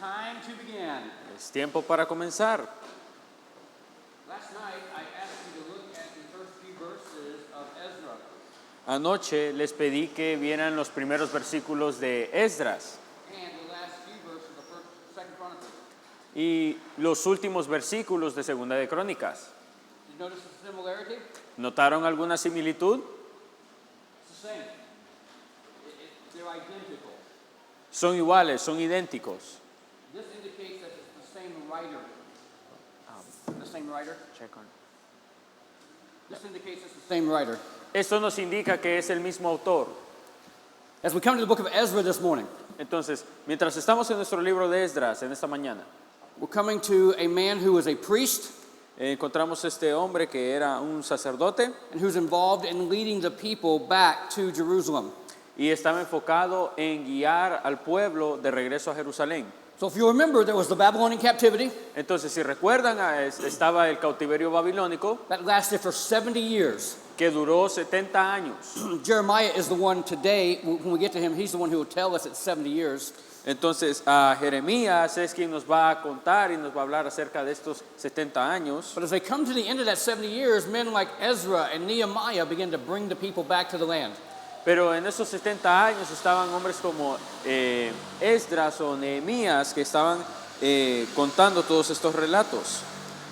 time to begin. Es tiempo para comenzar. Last night I asked you to look at the first few verses of Ezra. Anoche les pedí que vieran los primeros versículos de Esdras And the last few verses of Second Chronicles. y los últimos versículos de Segunda de Crónicas. Did you notice the similarity? ¿Notaron alguna similitud? It's the same. They're identical. Son iguales, son idénticos. This indicates that it's the same writer. The same writer? This indicates it's the same writer. Esto nos indica que es el mismo autor. As we come to the book of Ezra this morning, Entonces, mientras estamos en nuestro libro de Esdras en esta mañana, we're coming to a man who was a priest encontramos este hombre que era un sacerdote and who's involved in leading the people back to Jerusalem. y estaba enfocado en guiar al pueblo de regreso a Jerusalén. So if you remember, there was the Babylonian captivity Entonces, si recuerdan, estaba el cautiverio babilónico that lasted for 70 years. que duró 70 años. Jeremiah is the one today, when we get to him, he's the one who will tell us it's 70 years. Entonces, a Jeremías es quien nos va a contar y nos va a hablar acerca de estos 70 años. But as they come to the end of that 70 years, men like Ezra and Nehemiah begin to bring the people back to the land. Pero en esos 70 años estaban hombres como Esdras o Nehemías que estaban contando todos estos relatos.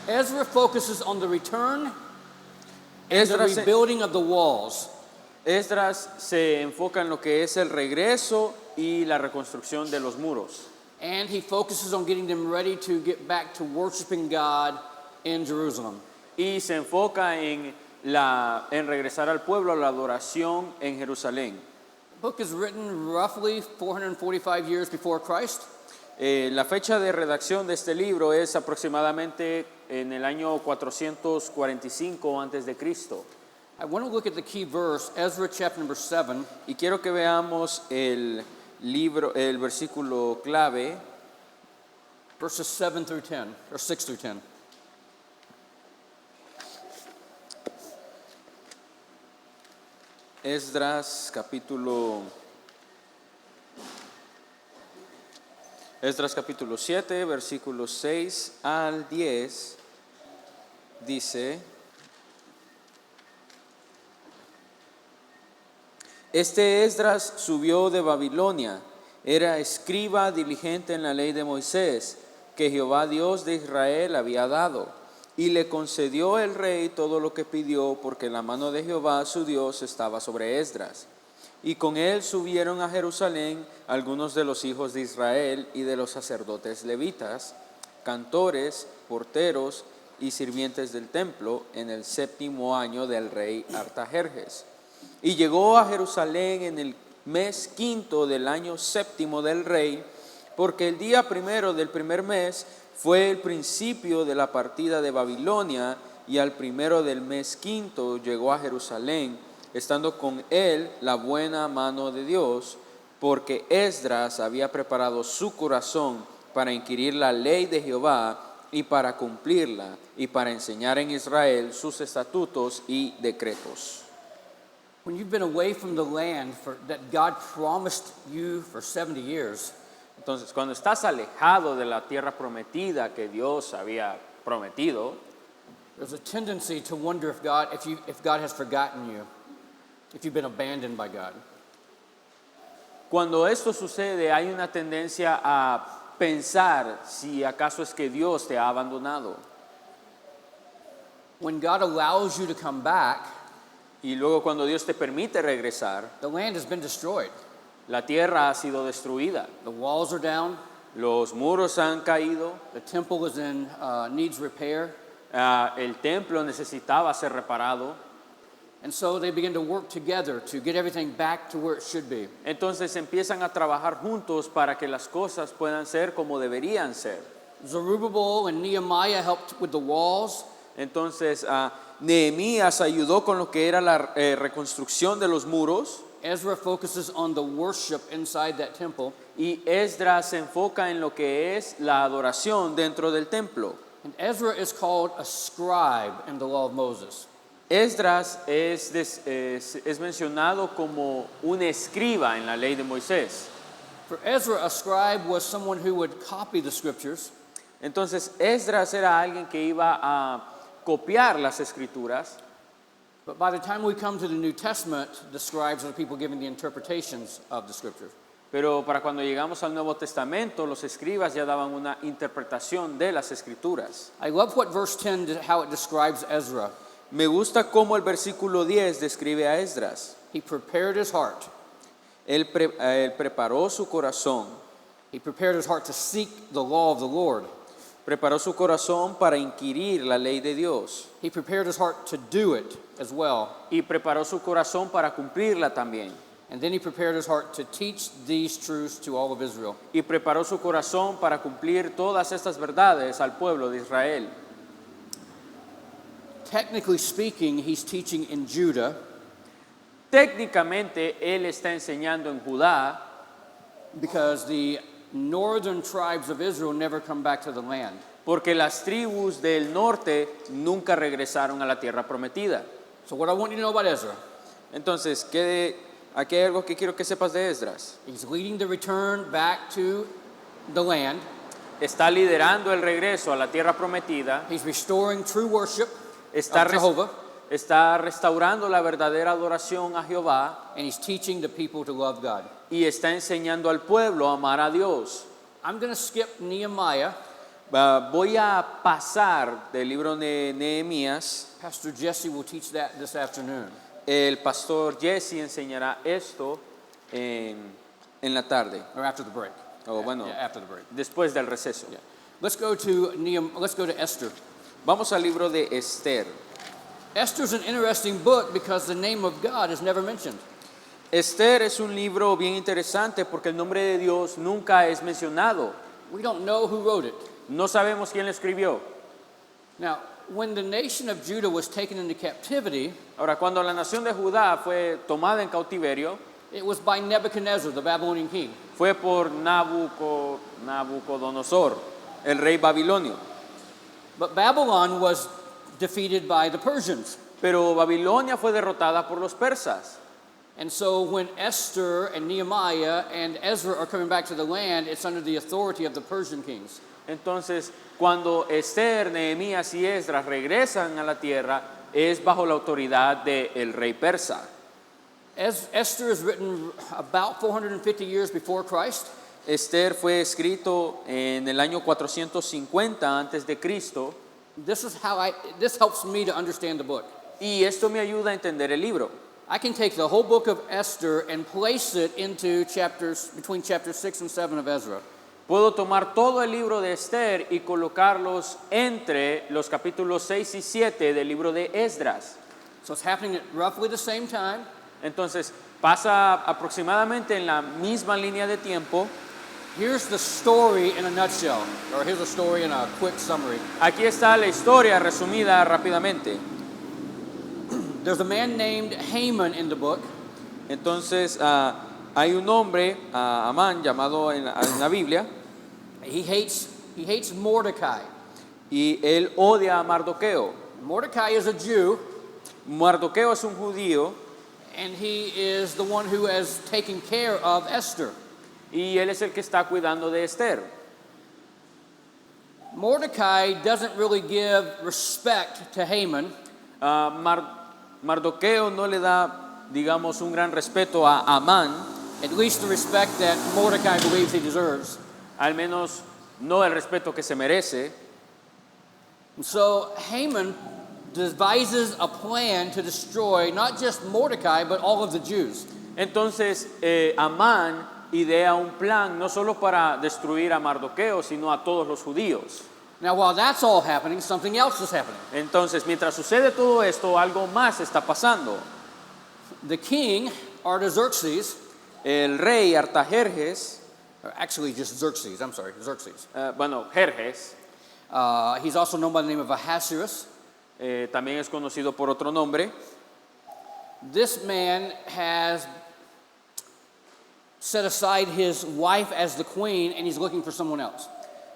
Ezra focuses on the return and the Esdras, rebuilding of the walls. Esdras se enfoca en lo que es el regreso y la reconstrucción de los muros. And he focuses on getting them ready to get back to worshiping God in Jerusalem. Y se enfoca en regresar al pueblo a la adoración en Jerusalén. The book is written roughly 445 years before Christ. La fecha de redacción de este libro es aproximadamente en el año 445 antes de Cristo. I want to look at the key verse, Ezra chapter number 7. Y quiero que veamos el versículo clave, Verses 7 through 10, or 6 through 10. Esdras capítulo 7, versículos 6 al 10, dice: Este Esdras subió de Babilonia, era escriba diligente en la ley de Moisés, que Jehová Dios de Israel había dado. Y le concedió el rey todo lo que pidió, porque la mano de Jehová su Dios estaba sobre Esdras. Y con él subieron a Jerusalén algunos de los hijos de Israel y de los sacerdotes levitas, cantores, porteros y sirvientes del templo, en el 7º año del rey Artajerjes. Y llegó a Jerusalén en el mes 5 del año 7 del rey, porque el día 1 del primer mes fue el principio de la partida de Babilonia, y al 1 del mes 5 llegó a Jerusalén, estando con él la buena mano de Dios, porque Esdras había preparado su corazón para inquirir la ley de Jehová y para cumplirla, y para enseñar en Israel sus estatutos y decretos. When you've been away from the land that God promised you for 70 years, Entonces, cuando estás alejado de la tierra prometida que Dios había prometido, there's a tendency to wonder if God has forgotten you, if you've been abandoned by God. cuando esto sucede, hay una tendencia a pensar si acaso es que Dios te ha abandonado. When God allows you to come back, Y luego cuando Dios te permite regresar, the land has been destroyed. la tierra ha sido destruida, The walls are down. los muros han caído, The temple is needs repair. el templo necesitaba ser reparado. And so they begin to work together to get everything back to where it should be. Entonces empiezan a trabajar juntos para que las cosas puedan ser como deberían ser. Zerubbabel and Nehemiah helped with the walls. Entonces Nehemías ayudó con lo que era la reconstrucción de los muros, Ezra focuses on the worship inside that temple. y Esdras se enfoca en lo que es la adoración dentro del templo. And Ezra is called a scribe in the law of Moses. Esdras es mencionado como un escriba en la ley de Moisés. For Ezra, a scribe was someone who would copy the scriptures, Entonces Esdras era alguien que iba a copiar las escrituras, but by the time we come to the New Testament, the scribes are the people giving the interpretations of the scriptures. pero para cuando llegamos al Nuevo Testamento, los escribas ya daban una interpretación de las escrituras. I love what verse 10, how it describes Ezra. Me gusta cómo el versículo 10 describe a Esdras. He prepared his heart. Él preparó su corazón, He prepared his heart to seek the law of the Lord. preparó su corazón para inquirir la ley de Dios He prepared his heart to do it as well. y preparó su corazón para cumplirla también. And then he prepared his heart to teach these truths to all of Israel. Y preparó su corazón para cumplir todas estas verdades al pueblo de Israel. Technically speaking, he's teaching in Judah Técnicamente él está enseñando en Judá because the northern tribes of Israel never come back to the land. porque las tribus del norte nunca regresaron a la tierra prometida. So what I want you to know about Ezra, Entonces, aquí hay algo que quiero que sepas de Esdras. he's leading the return back to the land. Está liderando el regreso a la tierra prometida. He's restoring true worship Está, of Jehovah, está restaurando la verdadera adoración a Jehová and he's teaching the people to love God. y está enseñando al pueblo a amar a Dios. I'm going to skip Nehemiah. Voy a pasar del libro de Nehemías. Pastor Jesse will teach that this afternoon. El pastor Jesse enseñará esto en la tarde. Or after the break. O bueno, Yeah, after the break. después del receso. Yeah. Let's go to Esther. Vamos al libro de Esther. Esther's an interesting book because the name of God is never mentioned. Esther es un libro bien interesante porque el nombre de Dios nunca es mencionado. We don't know who wrote it. No sabemos quién lo escribió. Now, when the nation of Judah was taken into captivity, Ahora, cuando la nación de Judá fue tomada en cautiverio, it was by Nebuchadnezzar, the Babylonian king. fue por Nabucodonosor, el rey babilonio. But Babylon was defeated by the Persians. Pero Babilonia fue derrotada por los persas. And so when Esther and Nehemiah and Ezra are coming back to the land, it's under the authority of the Persian kings. Entonces, cuando Esther, Nehemías y Esdras regresan a la tierra, es bajo la autoridad del rey persa. Esther is written about 450 years before Christ. Esther fue escrito en el año 450 antes de Cristo, This helps me to understand the book. y esto me ayuda a entender el libro. I can take the whole book of Esther and place it into between chapters 6 and 7 of Ezra. Puedo tomar todo el libro de Esther y colocarlos entre los capítulos 6 y 7 del libro de Esdras. So it's happening at roughly the same time. Entonces, pasa aproximadamente en la misma línea de tiempo. Here's the story in a nutshell, or here's a story in a quick summary. Aquí está la historia resumida rápidamente. There's a man named Haman in the book. Entonces, hay un hombre, Amán, llamado en la Biblia, He hates Mordecai. y él odia a Mardoqueo. Mordecai is a Jew, Mardoqueo es un judío and he is the one who has taken care of Esther. y él es el que está cuidando de Esther. Mordecai doesn't really give respect to Haman. Mardoqueo no le da, digamos, un gran respeto a Amán, At least the respect that Mordecai believes he deserves. al menos no el respeto que se merece. And so Haman devises a plan to destroy not just Mordecai, but all of the Jews. Entonces, Amán idea un plan no solo para destruir a Mardoqueo, sino a todos los judíos. Now, while that's all happening, something else is happening. Entonces, mientras sucede todo esto, algo más está pasando. The king, Artaxerxes, El rey Artajerjes, or actually just Xerxes, I'm sorry, Xerxes. Jerjes, He's also known by the name of Ahasuerus. también es conocido por otro nombre. This man has set aside his wife as the queen, and he's looking for someone else.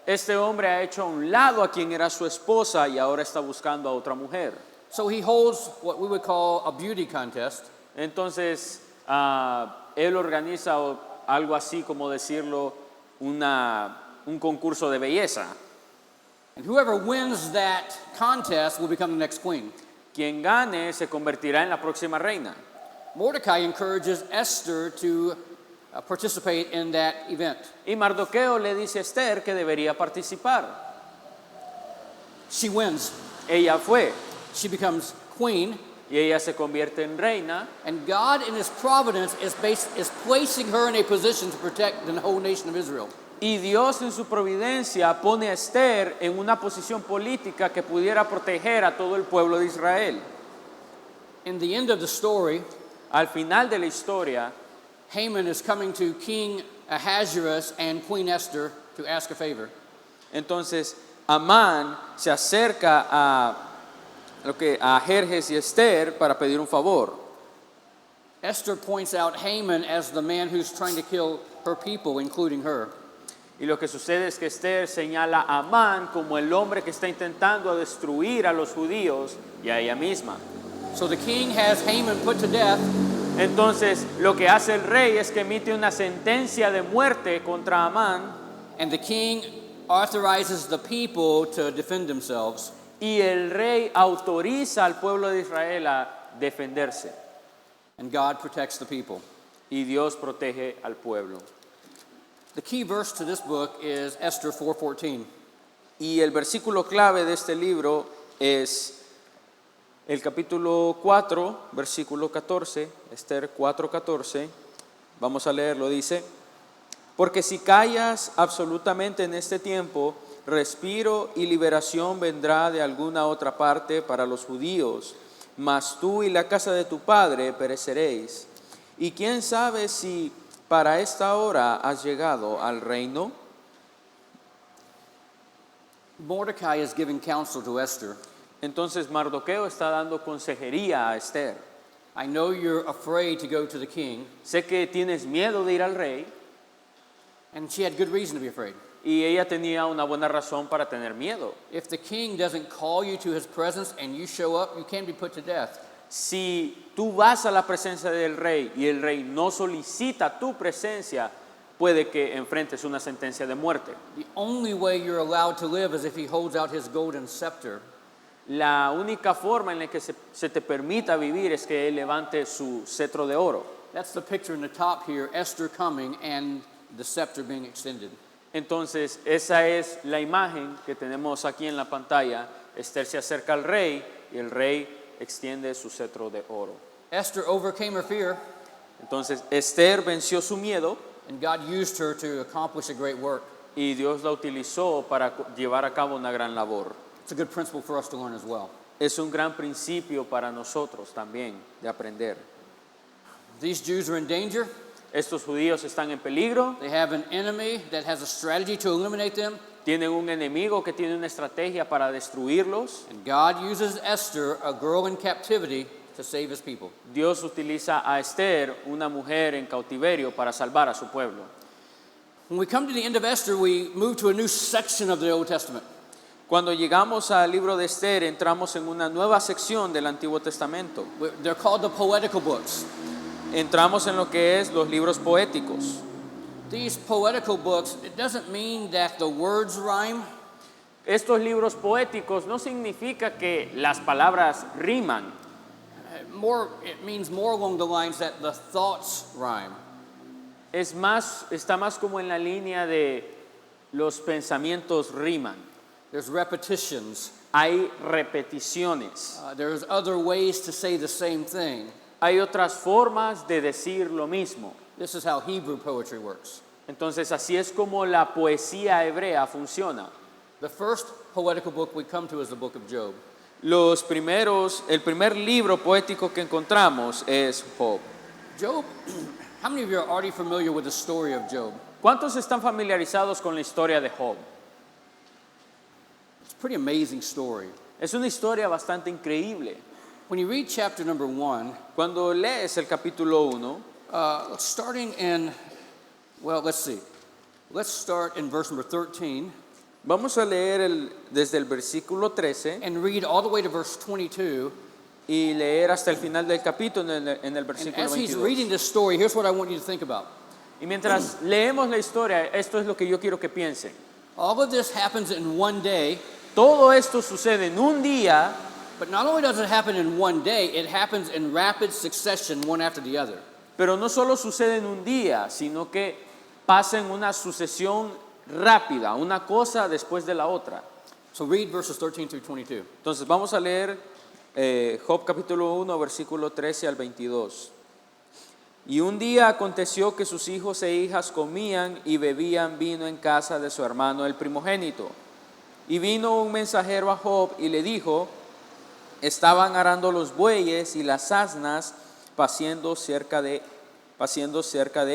Este hombre ha hecho a un lado a quien era su esposa y ahora está buscando a otra mujer. So he holds what we would call a beauty contest. Entonces, él organiza algo así como decirlo, un concurso de belleza. And whoever wins that contest will become the next queen. Quien gane se convertirá en la próxima reina. Mordecai encourages Esther to participate in that event. Y Mardoqueo le dice a Esther que debería participar. She wins. Ella fue She becomes queen, y ella se convierte en reina. and God in his providence is placing her in a position to protect the whole nation of Israel. Y Dios en su providencia pone a Esther en una posición política que pudiera proteger a todo el pueblo de Israel. In the end of the story, Al final de la historia, Haman is coming to King Ahasuerus and Queen Esther to ask a favor. entonces Amán se acerca a Jerjes y Esther para pedir un favor. Esther points out Haman as the man who's trying to kill her people, including her. Y lo que sucede es que Esther señala a Amán como el hombre que está intentando destruir a los judíos y a ella misma. So the king has Haman put to death, Entonces, lo que hace el rey es que emite una sentencia de muerte contra Amán, and the king authorizes the people to defend themselves. y el rey autoriza al pueblo de Israel a defenderse. And God protects the people. Y Dios protege al pueblo. The key verse to this book is Esther 4:14. Y el versículo clave de este libro es el capítulo 4, versículo 14, Esther 4:14. Vamos a leerlo, dice: porque si callas absolutamente en este tiempo, respiro y liberación vendrá de alguna otra parte para los judíos, mas tú y la casa de tu padre pereceréis. Y quién sabe si para esta hora has llegado al reino. Mordecai is giving counsel to Esther. Entonces Mardoqueo está dando consejería a Esther. I know you're afraid to go to the king, Sé que tienes miedo de ir al rey, and she had good reason to be afraid. y ella tenía una buena razón para tener miedo. If the king doesn't call you to his presence and you show up, you can be put to death. Si tú vas a la presencia del rey y el rey no solicita tu presencia, puede que enfrentes una sentencia de muerte. The only way you're allowed to live is if he holds out his golden scepter. La única forma en la que se te permita vivir es que él levante su cetro de oro. That's the picture in the top here, Esther coming and the scepter being extended. Entonces, esa es la imagen que tenemos aquí en la pantalla. Esther se acerca al rey y el rey extiende su cetro de oro. Esther overcame her fear, Entonces, Esther venció su miedo and God used her to accomplish a great work. y Dios la utilizó para llevar a cabo una gran labor. It's a good principle for us to learn as well. Es un gran principio para nosotros también de aprender. These Jews are in danger. Estos judíos están en peligro, They have an enemy that has a strategy to eliminate them. tienen un enemigo que tiene una estrategia para destruirlos. And God uses Esther, a girl in captivity, to save his people. Dios utiliza a Esther, una mujer en cautiverio, para salvar a su pueblo. When we come to the end of Esther, we move to a new section of the Old Testament. Cuando llegamos al libro de Esther, entramos en una nueva sección del Antiguo Testamento. They're called the poetical books. Entramos en lo que es los libros poéticos. These poetical books, it doesn't mean that the words rhyme. Estos libros poéticos no significa que las palabras riman, It means more along the lines that the thoughts rhyme. está más como en la línea de los pensamientos riman. There's repetitions. Hay repeticiones. There's other ways to say the same thing. Hay otras formas de decir lo mismo. This is how Hebrew poetry works. Entonces así es como la poesía hebrea funciona. The first poetical book we come to is the book of Job. El primer libro poético que encontramos es Job. Job, how many of you are already familiar with the story of Job? ¿Cuántos están familiarizados con la historia de Job? It's a pretty amazing story. Es una historia bastante increíble. When you read chapter number 1, Cuando lees el capítulo 1, starting in, let's see. Let's start in verse number 13 vamos a leer desde el versículo 13 and read all the way to verse 22. y leer hasta el final del capítulo en el And versículo as he's 22. reading this story, here's what I want you to think about. Y mientras leemos la historia, esto es lo que yo quiero que piensen. All of this happens in one day, Todo esto sucede en un día, but not only does it happen in one day, it happens in rapid succession, one after the other. pero no solo sucede en un día, sino que pasa en una sucesión rápida, una cosa después de la otra. So read verses 13 through 22. Entonces vamos a leer Job capítulo 1, versículo 13 al 22. Y un día aconteció que sus hijos e hijas comían y bebían vino en casa de su hermano el primogénito. Y vino un mensajero a Job y le dijo, estaban arando los bueyes y las asnas paciendo cerca de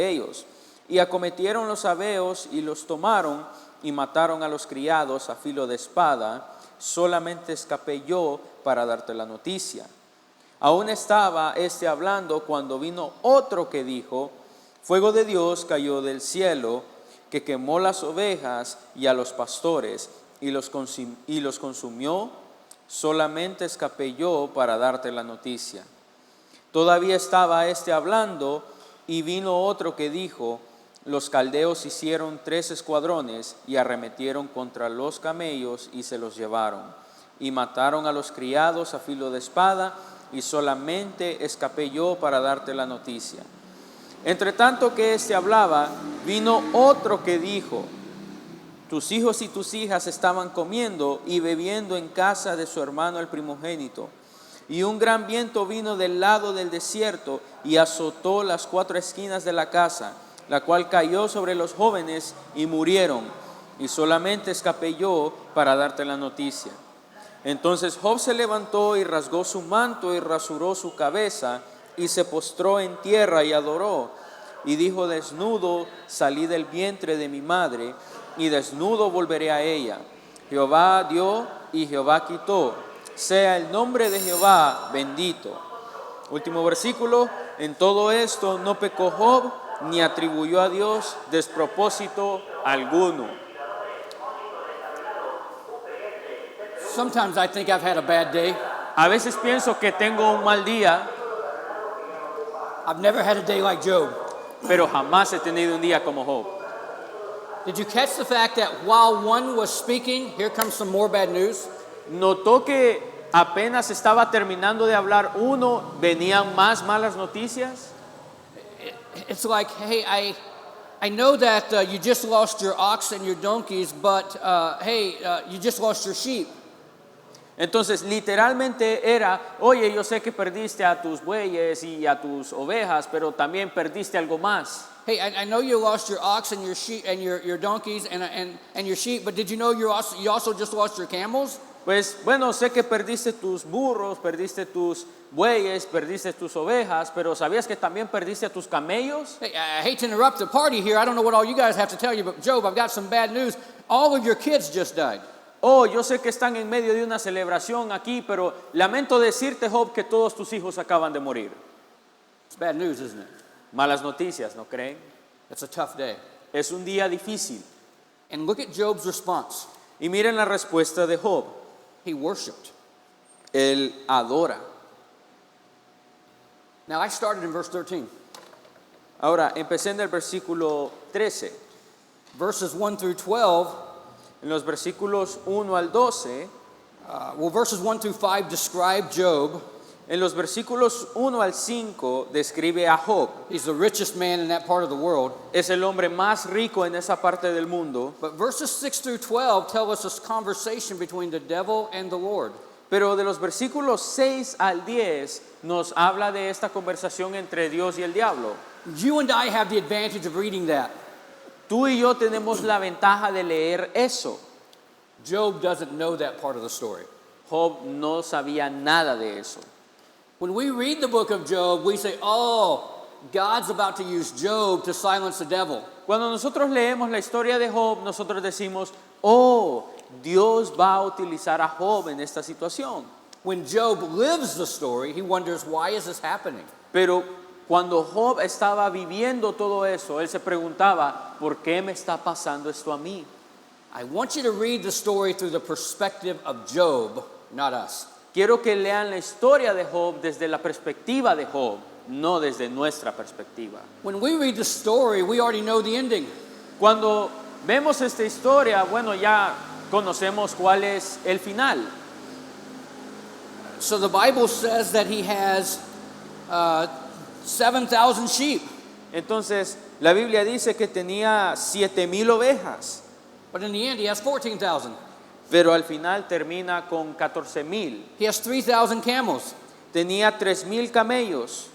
ellos. Y acometieron los sabeos y los tomaron y mataron a los criados a filo de espada. Solamente escapé yo para darte la noticia. Aún estaba hablando cuando vino otro que dijo, fuego de Dios cayó del cielo, que quemó las ovejas y a los pastores y los consumió. Solamente escapé yo para darte la noticia. Todavía estaba hablando y vino otro que dijo, los caldeos hicieron 3 escuadrones y arremetieron contra los camellos y se los llevaron. Y mataron a los criados a filo de espada, y solamente escapé yo para darte la noticia. Entre tanto que hablaba, vino otro que dijo, tus hijos y tus hijas estaban comiendo y bebiendo en casa de su hermano el primogénito. Y un gran viento vino del lado del desierto y azotó las 4 esquinas de la casa, la cual cayó sobre los jóvenes y murieron. Y solamente escapé yo para darte la noticia. Entonces Job se levantó y rasgó su manto y rasuró su cabeza y se postró en tierra y adoró. Y dijo, desnudo salí del vientre de mi madre y desnudo volveré a ella. Jehová dio y Jehová quitó. Sea el nombre de Jehová bendito. Último versículo. En todo esto no pecó Job ni atribuyó a Dios despropósito alguno. Sometimes I think I've had a bad day. A veces pienso que tengo un mal día, I've never had a day like Job. pero jamás he tenido un día como Job. Did you catch the fact that while one was speaking, here comes some more bad news? Notó que apenas estaba terminando de hablar uno, venían más malas noticias. It's like, hey, I know that you just lost your ox and your donkeys, but you just lost your sheep. Entonces literalmente era, oye, yo sé que perdiste a tus bueyes y a tus ovejas, pero también perdiste algo más. Hey, I know you lost your ox and your sheep and your donkeys and your sheep, but did you know you also just lost your camels? Pues bueno, sé que perdiste tus burros, perdiste tus bueyes, perdiste tus ovejas, pero ¿sabías que también perdiste a tus camellos? Hey, I hate to interrupt the party here. I don't know what all you guys have to tell you, but Job, I've got some bad news. All of your kids just died. Oh, yo sé que están en medio de una celebración aquí, pero lamento decirte, Job, que todos tus hijos acaban de morir. It's bad news, isn't it? Malas noticias, ¿no creen? It's a tough day. Es un día difícil. And look at Job's response. Y miren la respuesta de Job. He worshiped. Él adora. Now, I started in verse 13. Ahora, empecé en el versículo 13. Verses 1 through 12, En los versículos 1 al 12, verses 1 through 5 describe Job. en los versículos 1 al 5 describe a Job. He's the richest man in that part of the world. Es el hombre más rico en esa parte del mundo. But verses 6 through 12 tell us this conversation between the devil and the Lord. Pero de los versículos 6 al 10 nos habla de esta conversación entre Dios y el diablo. You and I have the advantage of reading that. Tú y yo tenemos la ventaja de leer eso. Job doesn't know that part of the story. Job no sabía nada de eso. When we read the book of Job, we say, oh, God's about to use Job to silence the devil. Cuando nosotros leemos la historia de Job, nosotros decimos, oh, Dios va a utilizar a Job en esta situación. When Job lives the story, he wonders, why is this happening? Pero cuando Job estaba viviendo todo eso, él se preguntaba, ¿por qué me está pasando esto a mí? I want you to read the story through the perspective of Job, not us. Quiero que lean la historia de Job desde la perspectiva de Job, no desde nuestra perspectiva. When we read the story, we already know the ending. Cuando vemos esta historia, bueno, ya conocemos cuál es el final. So the Bible says that he has 7,000 sheep, Entonces, la Biblia dice que tenía 7,000 ovejas, but in the end he has 14,000. pero al final termina con 14,000. He has 3,000 camels, Tenía 3,000 camellos,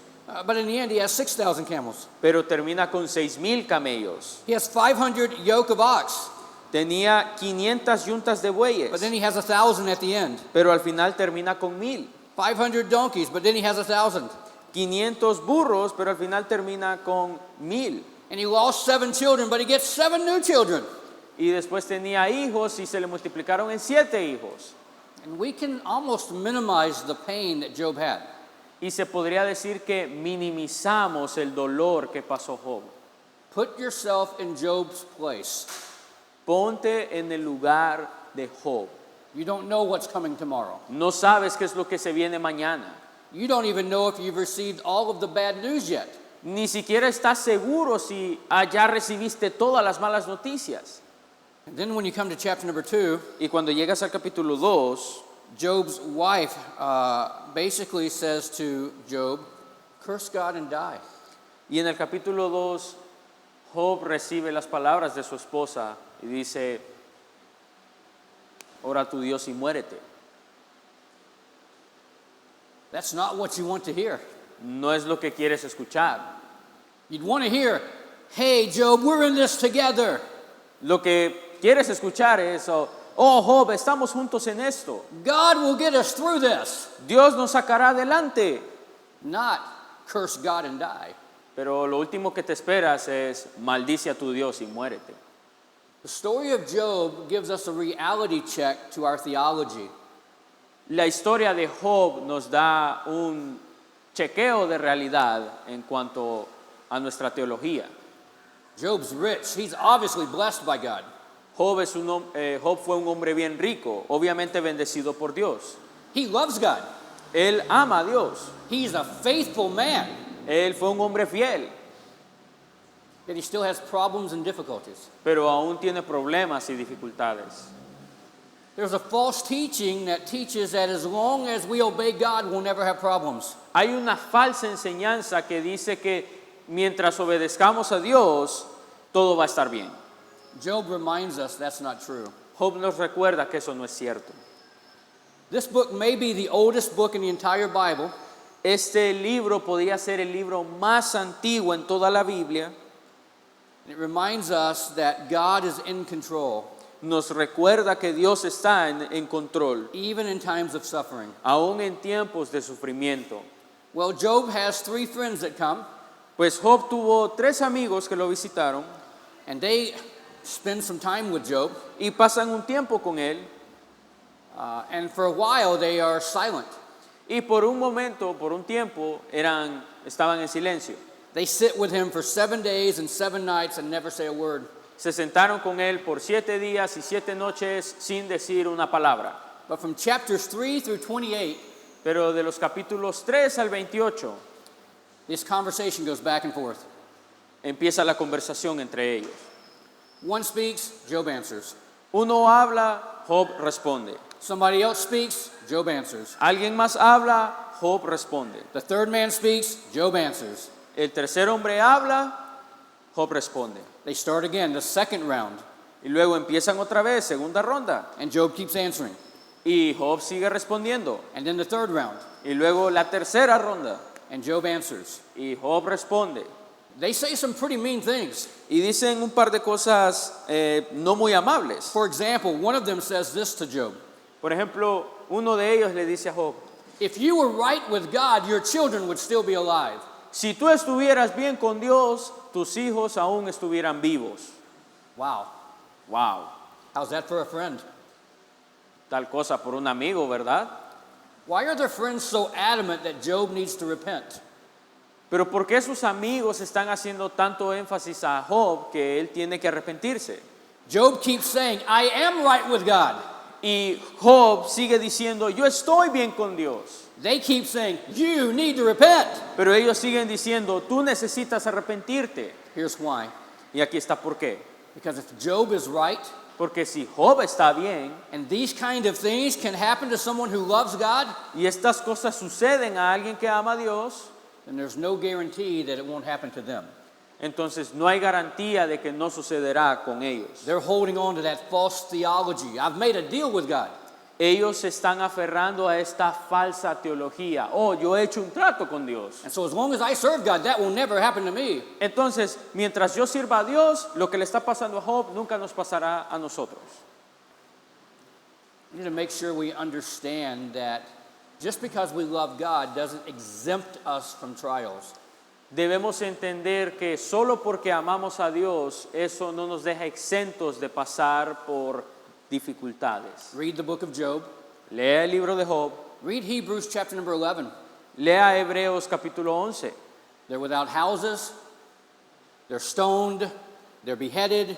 but in the end he has 6,000 camels. pero termina con 6,000 camellos. He has 500 yoke of ox, Tenía 500 yuntas de but bueyes, then he has 1,000 at the end. pero al final termina con 1,000. 500 donkeys, but then he has 1,000. 500 burros, pero al final termina con 1,000. And he lost 7 children, but he gets 7 new children. Y después tenía hijos y se le multiplicaron en 7 hijos. And we can almost minimize the pain that Job had. Y se podría decir que minimizamos el dolor que pasó Job. Put yourself in Job's place. Ponte en el lugar de Job. You don't know what's coming tomorrow. No sabes qué es lo que se viene mañana. You don't even know if you've received all of the bad news yet. Ni siquiera estás seguro si ya recibiste todas las malas noticias. And then when you come to chapter number 2, Y cuando llegas al capítulo 2, Job's wife basically says to Job, curse God and die. y en el capítulo 2, Job recibe las palabras de su esposa y dice, ora a tu Dios y muérete. That's not what you want to hear. No es lo que quieres escuchar. You'd want to hear, hey, Job, we're in this together. Lo que quieres escuchar es, oh Job, estamos juntos en esto. God will get us through this. Dios nos sacará adelante. Not curse God and die. Pero lo último que te esperas es, maldice a tu Dios y muérete. The story of Job gives us a reality check to our theology. La historia de Job nos da un chequeo de realidad en cuanto a nuestra teología. Job's rich. He's obviously blessed by God. Job fue un hombre bien rico, obviamente bendecido por Dios. He loves God. Él ama a Dios. He's a faithful man. Él fue un hombre fiel, Yet he still has problems and difficulties. pero aún tiene problemas y dificultades. There's a false teaching that teaches that as long as we obey God, we'll never have problems. Hay una falsa enseñanza que dice que mientras obedezcamos a Dios, todo va a estar bien. Job reminds us that's not true. Job nos recuerda que eso no es cierto. This book may be the oldest book in the entire Bible, Este libro podía ser el libro más antiguo en toda la Biblia. and it reminds us that God is in control, Nos recuerda que Dios está en control, even in times of suffering. aún en tiempos de sufrimiento. Well, Job has 3 friends that come, Pues Job tuvo 3 amigos que lo visitaron and they spend some time with Job, y pasan un tiempo con él, and for a while they are silent. y por un momento, por un tiempo, estaban en silencio. They sit with him for 7 days and 7 nights and never say a word. Se sentaron con él por 7 días y 7 noches sin decir una palabra. But from chapters 3 through 28, Pero de los capítulos 3 al 28 this conversation goes back and forth. empieza la conversación entre ellos. One speaks, Job answers. Uno habla, Job responde. Somebody else speaks, Job answers. Alguien más habla, Job responde. The third man speaks, Job answers. El tercer hombre habla, Job responde. They start again, the second round, Y luego empiezan otra vez, segunda ronda. and Job keeps answering. Y Job sigue respondiendo. And then the third round, Y luego la tercera ronda. and Job answers. Y Job responde. They say some pretty mean things. Y dicen un par de cosas no muy amables. For example, one of them says this to Job: Por ejemplo, uno de ellos le dice a Job, if you were right with God, your children would still be alive. si tú estuvieras bien con Dios, tus hijos aún estuvieran vivos. Wow. Wow, How's that for a friend? tal cosa por un amigo, ¿verdad? Why are their friends so adamant that Job needs to repent? Pero ¿por qué sus amigos están haciendo tanto énfasis a Job que él tiene que arrepentirse? Job keeps saying, I am right with God. Y Job sigue diciendo, yo estoy bien con Dios. They keep saying, you need to repent. Pero ellos siguen diciendo, tú necesitas arrepentirte. Here's why. Y aquí está por qué. Because if Job is right, Porque si Job está bien and these kind of things can happen to someone who loves God, y estas cosas suceden a alguien que ama a Dios, then there's no guarantee that it won't happen to them. entonces no hay garantía de que no sucederá con ellos. They're holding on to that false theology. I've made a deal with God. Ellos se están aferrando a esta falsa teología. Oh, yo he hecho un trato con Dios. And so as long as I serve God, that will never happen to me. Entonces, mientras yo sirva a Dios, lo que le está pasando a Job nunca nos pasará a nosotros. We need to make sure we understand that just because we love God doesn't exempt us from trials. Debemos entender que solo porque amamos a Dios, eso no nos deja exentos de pasar por dificultades. Read the book of Job. Lea el libro de Job, Read Hebrews chapter number 11. lea Hebreos capítulo 11. They're without houses. They're stoned. They're beheaded.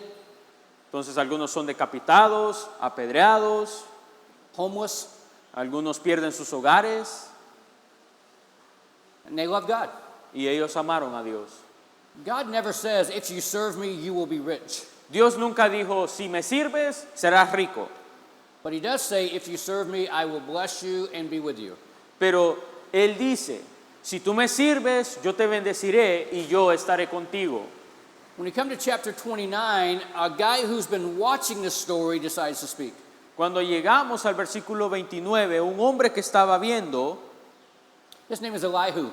Entonces algunos son decapitados, apedreados, Homeless. algunos pierden sus hogares And they love God. y ellos amaron a Dios. God never says, if you serve me, you will be rich. Dios nunca dijo, si me sirves, serás rico. But he does say, if you serve me, I will bless you and be with you. Pero Él dice, si tú me sirves, yo te bendeciré y yo estaré contigo. When you come to chapter 29, a guy who's been watching this story decides to speak. Cuando llegamos al versículo 29, un hombre que estaba viendo, His name is Elihu.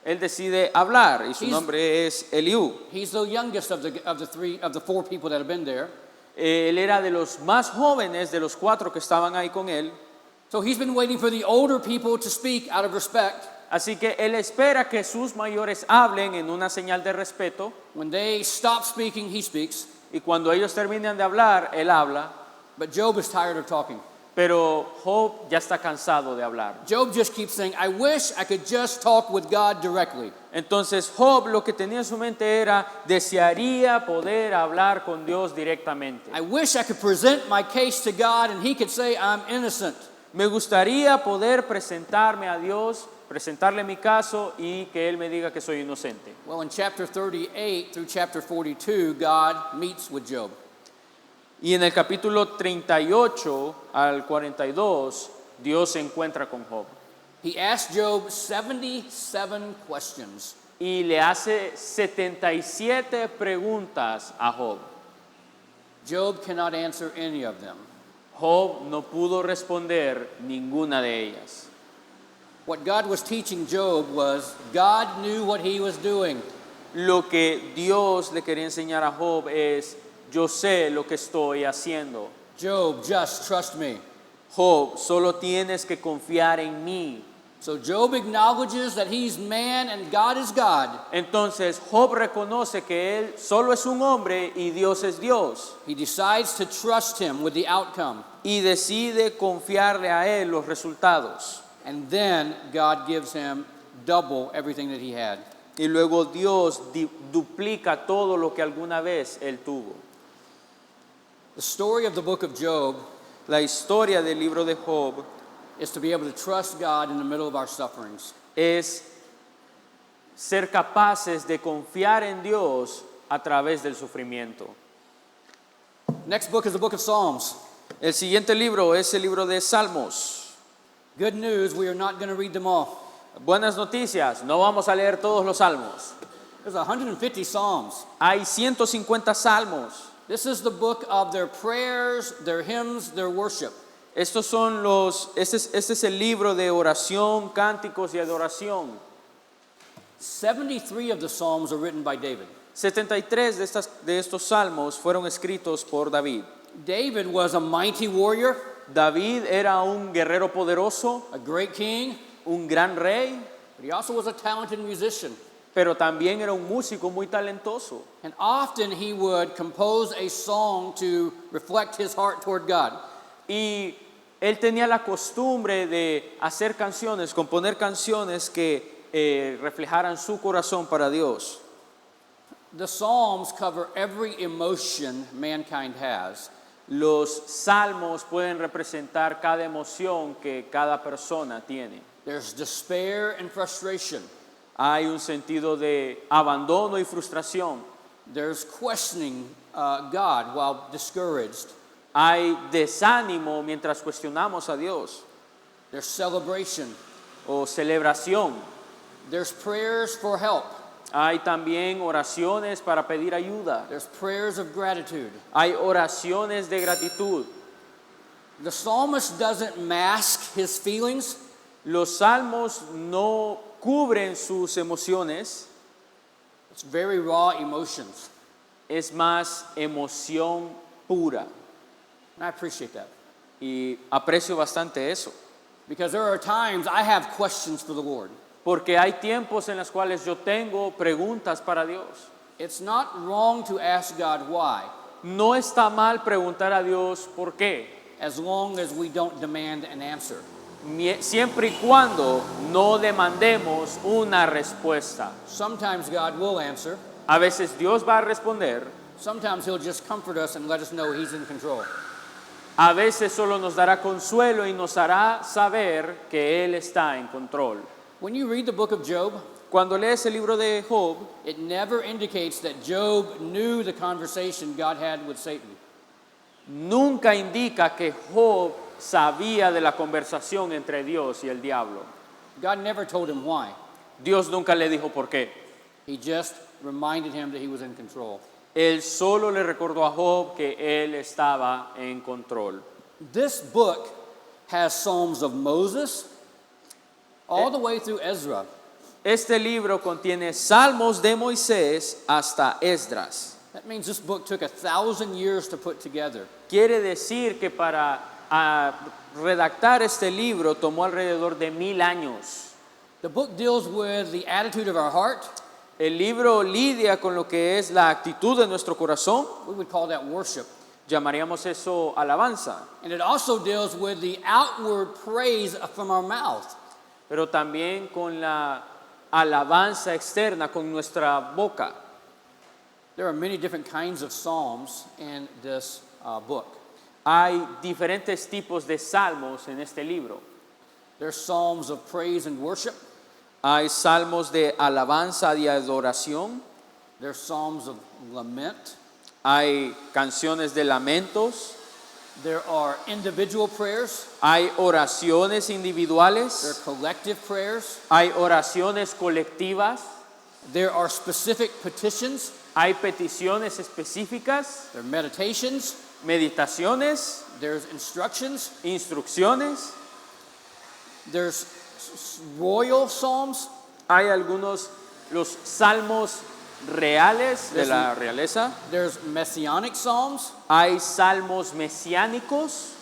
él decide hablar y su He's- nombre es Eliú. He's the youngest of the four people that have been there. Él era de los más jóvenes de los 4 que estaban ahí con él. So he's been waiting for the older people to speak out of respect. Así que él espera que sus mayores hablen en una señal de respeto When they stop speaking, he speaks. y cuando ellos terminen de hablar, él habla. But Job is tired of talking. Pero Job ya está cansado de hablar. Job just keeps saying, I wish I could just talk with God directly. Entonces Job lo que tenía en su mente era, desearía poder hablar con Dios directamente. I wish I could present my case to God and he could say, I'm innocent. Me gustaría poder presentarme a Dios, presentarle mi caso y que Él me diga que soy inocente. Well, in chapter 38 through chapter 42, God meets with Job. Y en el capítulo 38 al 42, Dios se encuentra con Job. He asked Job 77 questions. Y le hace 77 preguntas a Job. Job cannot answer any of them. Job no pudo responder ninguna de ellas. What God was teaching Job was God knew what he was doing. Lo que Dios le quería enseñar a Job es, yo sé lo que estoy haciendo. Job, just trust me. Job, solo tienes que confiar en mí. So Job acknowledges that he's man and God is God. Entonces Job reconoce que él solo es un hombre y Dios es Dios. He decides to trust him with the outcome. Y decide confiarle a él los resultados. And then God gives him double everything that he had. Y luego Dios duplica todo lo que alguna vez él tuvo. The story of the book of Job La historia del libro de Job is to be able to trust God in the middle of our sufferings. es ser capaces de confiar en Dios a través del sufrimiento. Next book is the book of Psalms. El siguiente libro es el libro de Salmos. Good news, we are not going to read them all. Buenas noticias, no vamos a leer todos los salmos. There's 150 Psalms. Hay 150 salmos. This is the book of their prayers, their hymns, their worship. Estos son este es el libro de oración, cánticos y adoración. 73 of the Psalms are written by David. 73 de estos salmos fueron escritos por David. David was a mighty warrior, David era un guerrero poderoso, a great king, un gran rey, but he also was a talented musician. pero también era un músico muy talentoso. And often he would compose a song to reflect his heart toward God. Y él tenía la costumbre de hacer canciones, componer canciones que reflejaran su corazón para Dios. The Psalms cover every emotion mankind has. Los salmos pueden representar cada emoción que cada persona tiene. There's despair and frustration. Hay un sentido de abandono y frustración. There's questioning God while discouraged. Hay desánimo mientras cuestionamos a Dios There's celebration. o celebración. There's prayers for help. Hay también oraciones para pedir ayuda. There's prayers of gratitude. Hay oraciones de gratitud. The psalmist doesn't mask his feelings. Los salmos no cubren sus emociones, It's very raw emotions. es más emoción pura. And I appreciate that. Y aprecio bastante eso. Because there are times I have questions for the Lord. Porque hay tiempos en los cuales yo tengo preguntas para Dios. It's not wrong to ask God why, No está mal preguntar a Dios por qué, as long as we don't demand an answer. siempre y cuando no demandemos una respuesta. Sometimes God will answer. A veces Dios va a responder, Sometimes He'll just comfort us and let us know He's in control. a veces solo nos dará consuelo y nos hará saber que Él está en control. When you read the book of Job, Cuando lees el libro de Job, it never indicates that Job knew the conversation God had with Satan. nunca indica que Job sabía de la conversación entre Dios y el diablo. God never told him why. Dios nunca le dijo por qué. He just reminded him that he was in control. Él solo le recordó a Job que él estaba en control. This book has Psalms of Moses all the way through Ezra. Este libro contiene salmos de Moisés hasta Esdras. That means this book took 1,000 years to put together. Quiere decir que para redactar este libro tomó alrededor de 1000 años. The book deals with the attitude of our heart. El libro lidia con lo que es la actitud de nuestro corazón. We would call that worship. Llamaríamos eso alabanza. And it also deals with the outward praise from our mouth. Pero también con la alabanza externa, con nuestra boca. There are many different kinds of psalms in this book. Hay diferentes tipos de salmos en este libro. There's psalms of praise and worship. Hay salmos de alabanza y adoración. There's psalms of lament. Hay canciones de lamentos. There are individual prayers. Hay oraciones There are individuales. collective prayers. Hay oraciones colectivas. There are specific petitions. Hay peticiones específicas. There are meditations. Meditaciones. There's instructions. Instrucciones. There's royal psalms. Hay algunos, los salmos reales de la realeza. There's messianic psalms. Hay salmos mesiánicos.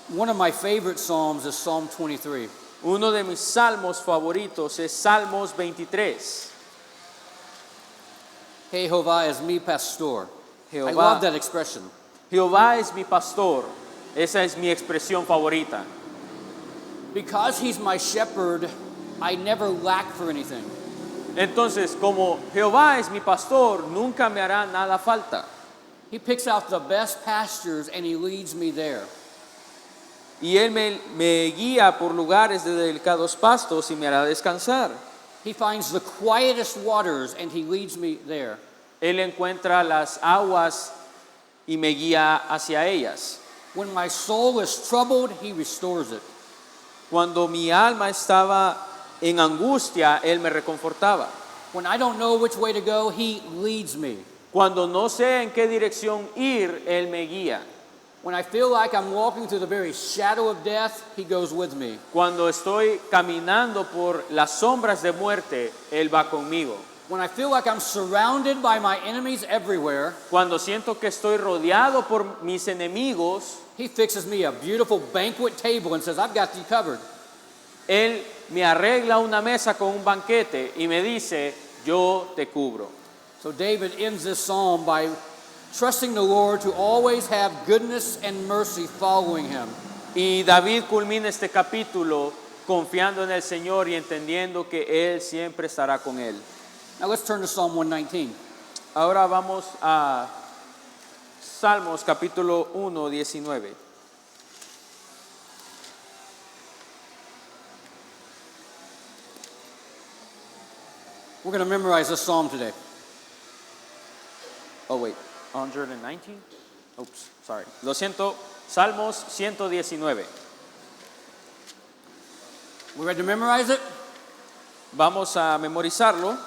One of my favorite psalms is Psalm 23. Uno de mis salmos favoritos es Salmos 23. Jehová es mi pastor. I Jehová, love that expression. Jehová es mi pastor. Esa es mi expresión favorita. Because he's my shepherd, I never lack for anything. Entonces, como Jehová es mi pastor, nunca me hará nada falta. He picks out the best pastures and he leads me there. Y Él me guía por lugares de delicados pastos y me hará descansar. He finds the quietest waters and he leads me there. Él encuentra las aguas y me guía hacia ellas. When my soul is troubled, he restores it. Cuando mi alma estaba en angustia, Él me reconfortaba. When I don't know which way to go, he leads me. Cuando no sé en qué dirección ir, Él me guía. When I feel like I'm walking through the very shadow of death, he goes with me. Cuando estoy caminando por las sombras de muerte, Él va conmigo. When I feel like I'm surrounded by my enemies everywhere, Cuando siento que estoy rodeado por mis enemigos, he fixes me a beautiful banquet table and says, I've got you covered. Él me arregla una mesa con un banquete y me dice, yo te cubro. So David ends this psalm by trusting the Lord to always have goodness and mercy following him. Y David culmina este capítulo confiando en el Señor y entendiendo que Él siempre estará con él. Now let's turn to Psalm 119. Ahora vamos a Salmos capítulo 1, 19. We're going to memorize this psalm today. Oh, wait. 119? Oops, sorry. Lo siento. Salmos 119. We ready to memorize it? Vamos a memorizarlo.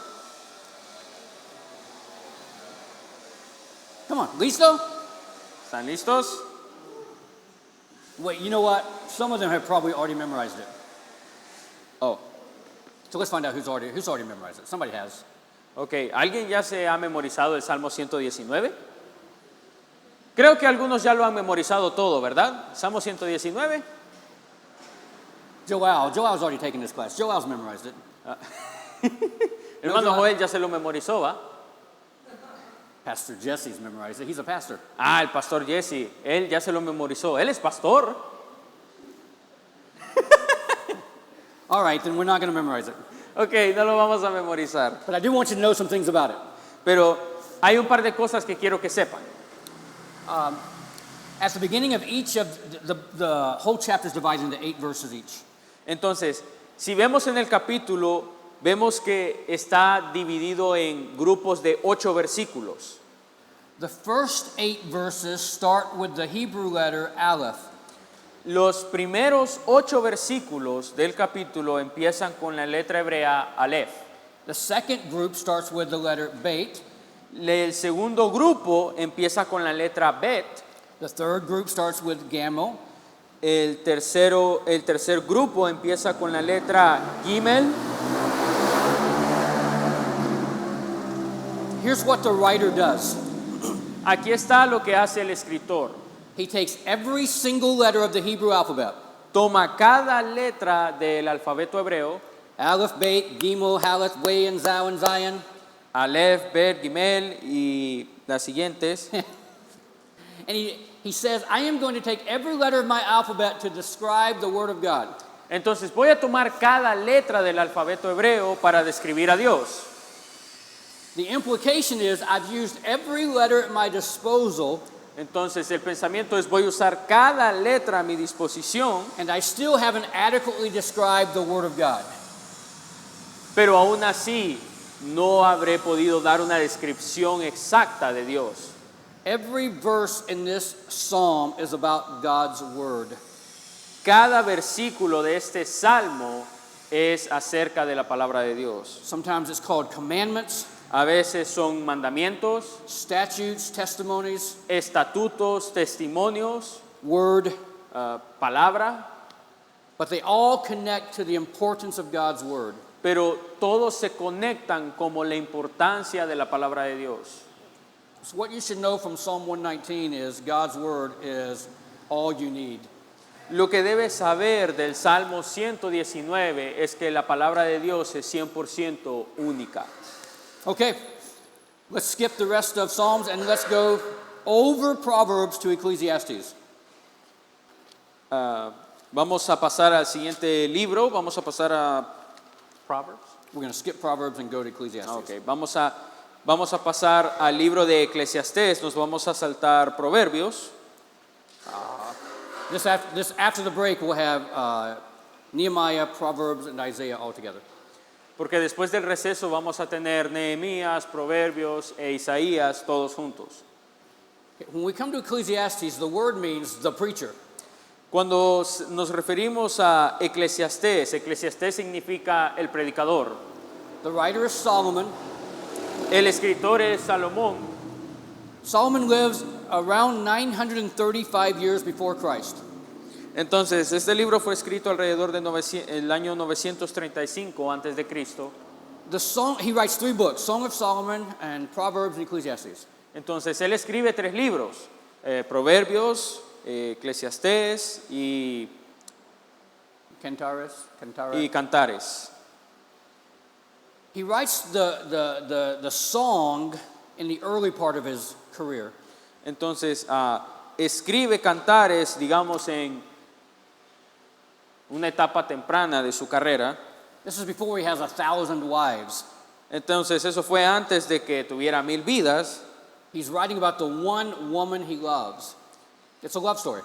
Come on, listo? ¿Están listos? Wait, you know what? Some of them have probably already memorized it. Oh, So let's find out who's already memorized it. Somebody has. ok. ¿Alguien ya se ha memorizado el Salmo 119? Creo que algunos ya lo han memorizado todo, ¿verdad? Salmo 119. Joel's already taken this class. Joel's memorized it. Hermano No, Joel ya se lo memorizó, ¿va? Pastor Jesse's memorized it. He's a pastor. Ah, el pastor Jesse, él ya se lo memorizó. Él es pastor. All right, then we're not going to memorize it. Ok, no lo vamos a memorizar. But I do want you to know some things about it. Pero hay un par de cosas que quiero que sepan. At the beginning of each of the whole chapter is divided into 8 verses each. Entonces, si vemos en el capítulo, vemos que está dividido en grupos de 8 versículos. The first 8 verses start with the Hebrew letter Aleph. Los primeros 8 versículos del capítulo empiezan con la letra hebrea Aleph. The second group starts with the letter Beit. El segundo grupo empieza con la letra Bet. The third group starts with Gamo. El tercer grupo empieza con la letra Gimel. Here's what the writer does. Aquí está lo que hace el escritor. He takes every single letter of the Hebrew alphabet. Toma cada letra del alfabeto hebreo, Aleph, Beit, Gimel, Haleth, Wayin, Zawan, Zion. Aleph, Bet, Gimel y las siguientes. And he says, I am going to take every letter of my alphabet to describe the Word of God. Entonces voy a tomar cada letra del alfabeto hebreo para describir a Dios. The implication is I've used every letter at my disposal, Entonces el pensamiento es voy a usar cada letra a mi disposición, and I still haven't adequately described the Word of God. pero aún así no habré podido dar una descripción exacta de Dios. Every verse in this psalm is about God's Word. Cada versículo de este salmo es acerca de la palabra de Dios. Sometimes it's called commandments, A veces son mandamientos, statutes, testimonies, estatutos, testimonios, Word, palabra, but they all connect to the importance of God's Word. pero todos se conectan como la importancia de la palabra de Dios. So what you should know from Psalm 119 is God's Word is all you need. Lo que debes saber del Salmo 119 es que la palabra de Dios es 100% única. Okay, let's skip the rest of Psalms and let's go over Proverbs to Ecclesiastes. Vamos a pasar al siguiente libro, vamos a pasar a Proverbs. We're going to skip Proverbs and go to Ecclesiastes. Okay, vamos a pasar al libro de Eclesiastés, nos vamos a saltar Proverbios. After the break, we'll have Nehemiah, Proverbs, and Isaiah all together. Porque después del receso vamos a tener Nehemías, Proverbios e Isaías todos juntos. When we come to Ecclesiastes, the word means the preacher. Cuando nos referimos a Eclesiastés, Eclesiastés significa el predicador. The writer is Solomon. El escritor es Salomón. Solomon lives around 935 years before Christ. Entonces, este libro fue escrito alrededor del año 935 antes de Cristo. He writes 3 books, Song of Solomon and Proverbs and Ecclesiastes. Entonces, él escribe 3 libros, Proverbios, Eclesiastés y Cantares. He writes the song in the early part of his career. Entonces, escribe Cantares, digamos, en una etapa temprana de su carrera. This is before he has 1,000 wives. Entonces, eso fue antes de que tuviera 1000 vidas. He's writing about the one woman he loves. It's a love story.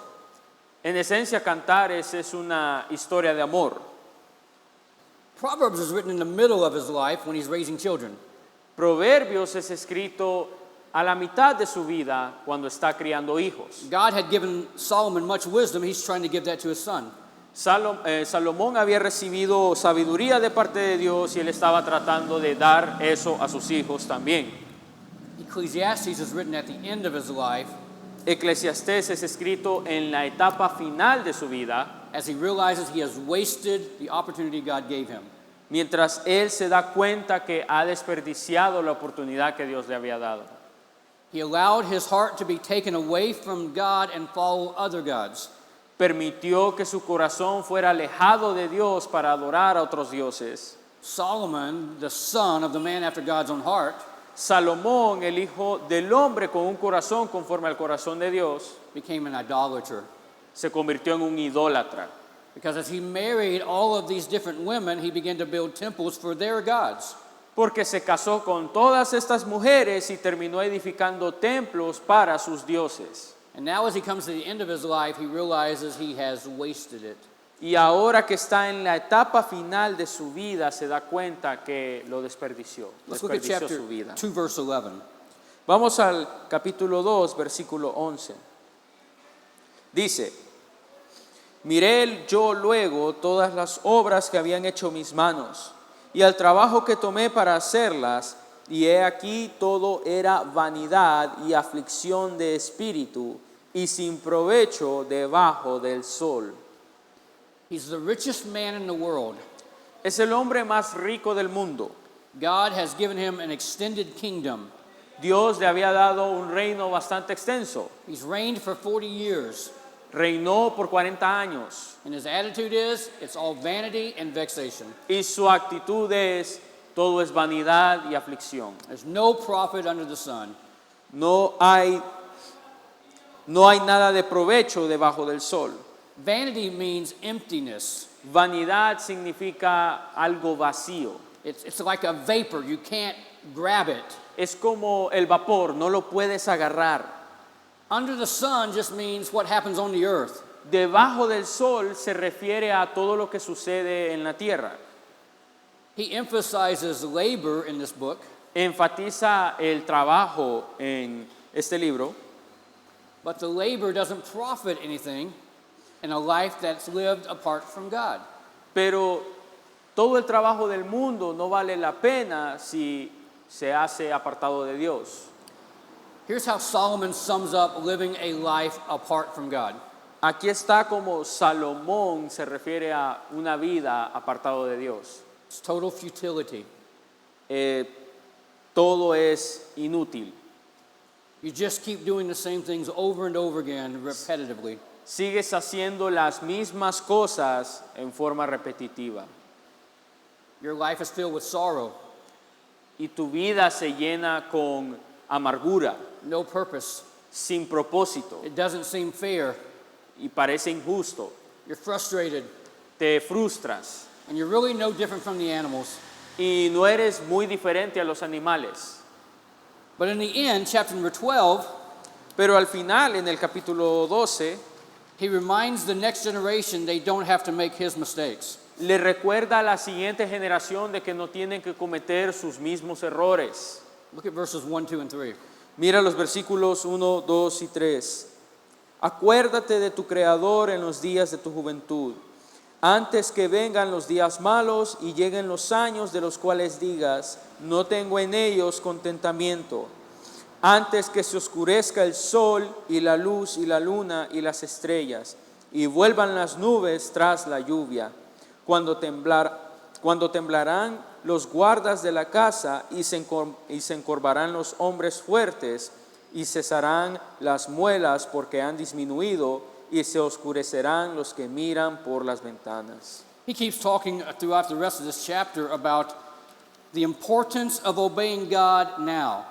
En esencia, Cantares es una historia de amor. Proverbs is written in the middle of his life when he's raising children. Proverbios es escrito a la mitad de su vida cuando está criando hijos. God had given Solomon much wisdom. He's trying to give that to his son. Salomón había recibido sabiduría de parte de Dios y él estaba tratando de dar eso a sus hijos también. Ecclesiastes is written at the end of his life Eclesiastés es escrito en la etapa final de su vida, as he realizes he has wasted the opportunity God gave him. mientras él se da cuenta que ha desperdiciado la oportunidad que Dios le había dado. He allowed his heart to be taken away from God and follow other gods. Permitió que su corazón fuera alejado de Dios para adorar a otros dioses. Solomon, the son of the man after God's own heart, Salomón, el hijo del hombre con un corazón conforme al corazón de Dios, became an idolater. se convirtió en un idólatra. Because as he married all of these different women, he began to build temples for their gods. Porque se casó con todas estas mujeres y terminó edificando templos para sus dioses. And now as he comes to the end of his life, he realizes he has wasted it. Y ahora que está en la etapa final de su vida, se da cuenta que lo desperdició. Let's look at Desperdició chapter su vida. 2, verse 11. Vamos al capítulo 2, versículo 11. Dice: Miré yo luego todas las obras que habían hecho mis manos, y al trabajo que tomé para hacerlas, y he aquí todo era vanidad y aflicción de espíritu, y sin provecho debajo del sol. He's the richest man in the world. Es el hombre más rico del mundo. God has given him an extended kingdom. Dios le había dado un reino bastante extenso. He's reigned for 40 years. Reinó por 40 años. And his attitude is, it's all vanity and vexation. Y su actitud es, todo es vanidad y aflicción. There's no profit under the sun. No hay nada de provecho debajo del sol. Vanity means emptiness. Vanidad significa algo vacío. It's like a vapor. You can't grab it. Es como el vapor, no lo puedes agarrar. Under the sun just means what happens on the earth. Debajo del sol se refiere a todo lo que sucede en la tierra. He emphasizes labor in this book, Enfatiza el trabajo en este libro, but the labor doesn't profit anything in a life that's lived apart from God. pero todo el trabajo del mundo no vale la pena si se hace apartado de Dios. Here's how Solomon sums up living a life apart from God. Aquí está como Salomón se refiere a una vida apartado de Dios. It's total futility. Todo es inútil. You just keep doing the same things over and over again repetitively. Sigues haciendo las mismas cosas en forma repetitiva. Your life is filled with sorrow, Y tu vida se llena con amargura, no purpose. sin propósito, It doesn't seem fair. y parece injusto. You're frustrated, Te frustras and you're really no different from the animals. y no eres muy diferente a los animales. But in the end, chapter number 12, Pero al final, en el capítulo 12, he reminds the next generation they don't have to make his mistakes. le recuerda a la siguiente generación de que no tienen que cometer sus mismos errores. Look at verses 1, 2, and 3. Mira los versículos 1, 2 y 3. Acuérdate de tu Creador en los días de tu juventud, antes que vengan los días malos y lleguen los años de los cuales digas, no tengo en ellos contentamiento. Antes que se oscurezca el sol y la luz y la luna y las estrellas, y vuelvan las nubes tras la lluvia, cuando temblarán los guardas de la casa y se encorvarán los hombres fuertes, y cesarán las muelas porque han disminuido, y se oscurecerán los que miran por las ventanas. He keeps talking throughout the rest of this chapter about the importance of obeying God now.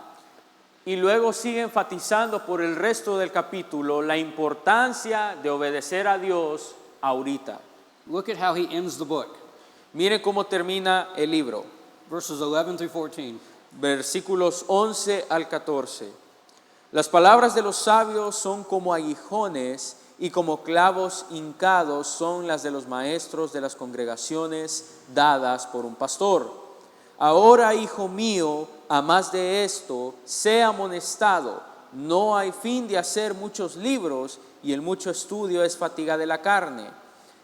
Y luego sigue enfatizando por el resto del capítulo la importancia de obedecer a Dios ahorita. Look at how he ends the book. Miren cómo termina el libro, Verses 11 through 14. versículos 11 al 14. Las palabras de los sabios son como aguijones y como clavos hincados son las de los maestros de las congregaciones dadas por un pastor. Ahora, hijo mío, a más de esto, sea amonestado. No hay fin de hacer muchos libros, y el mucho estudio es fatiga de la carne.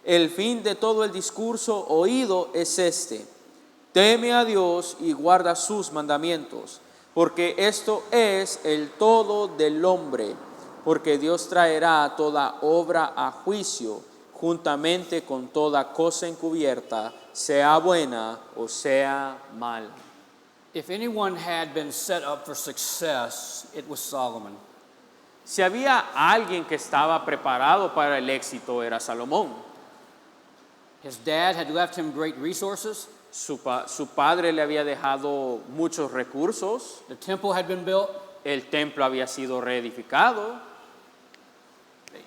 El fin de todo el discurso oído es este: teme a Dios y guarda sus mandamientos, porque esto es el todo del hombre, porque Dios traerá toda obra a juicio, juntamente con toda cosa encubierta, sea buena o sea mala. If anyone had been set up for success, it was Solomon. Si había alguien que estaba preparado para el éxito, era Salomón. His dad had left him great resources. Su padre le había dejado muchos recursos, The temple had been built. el templo había sido reedificado.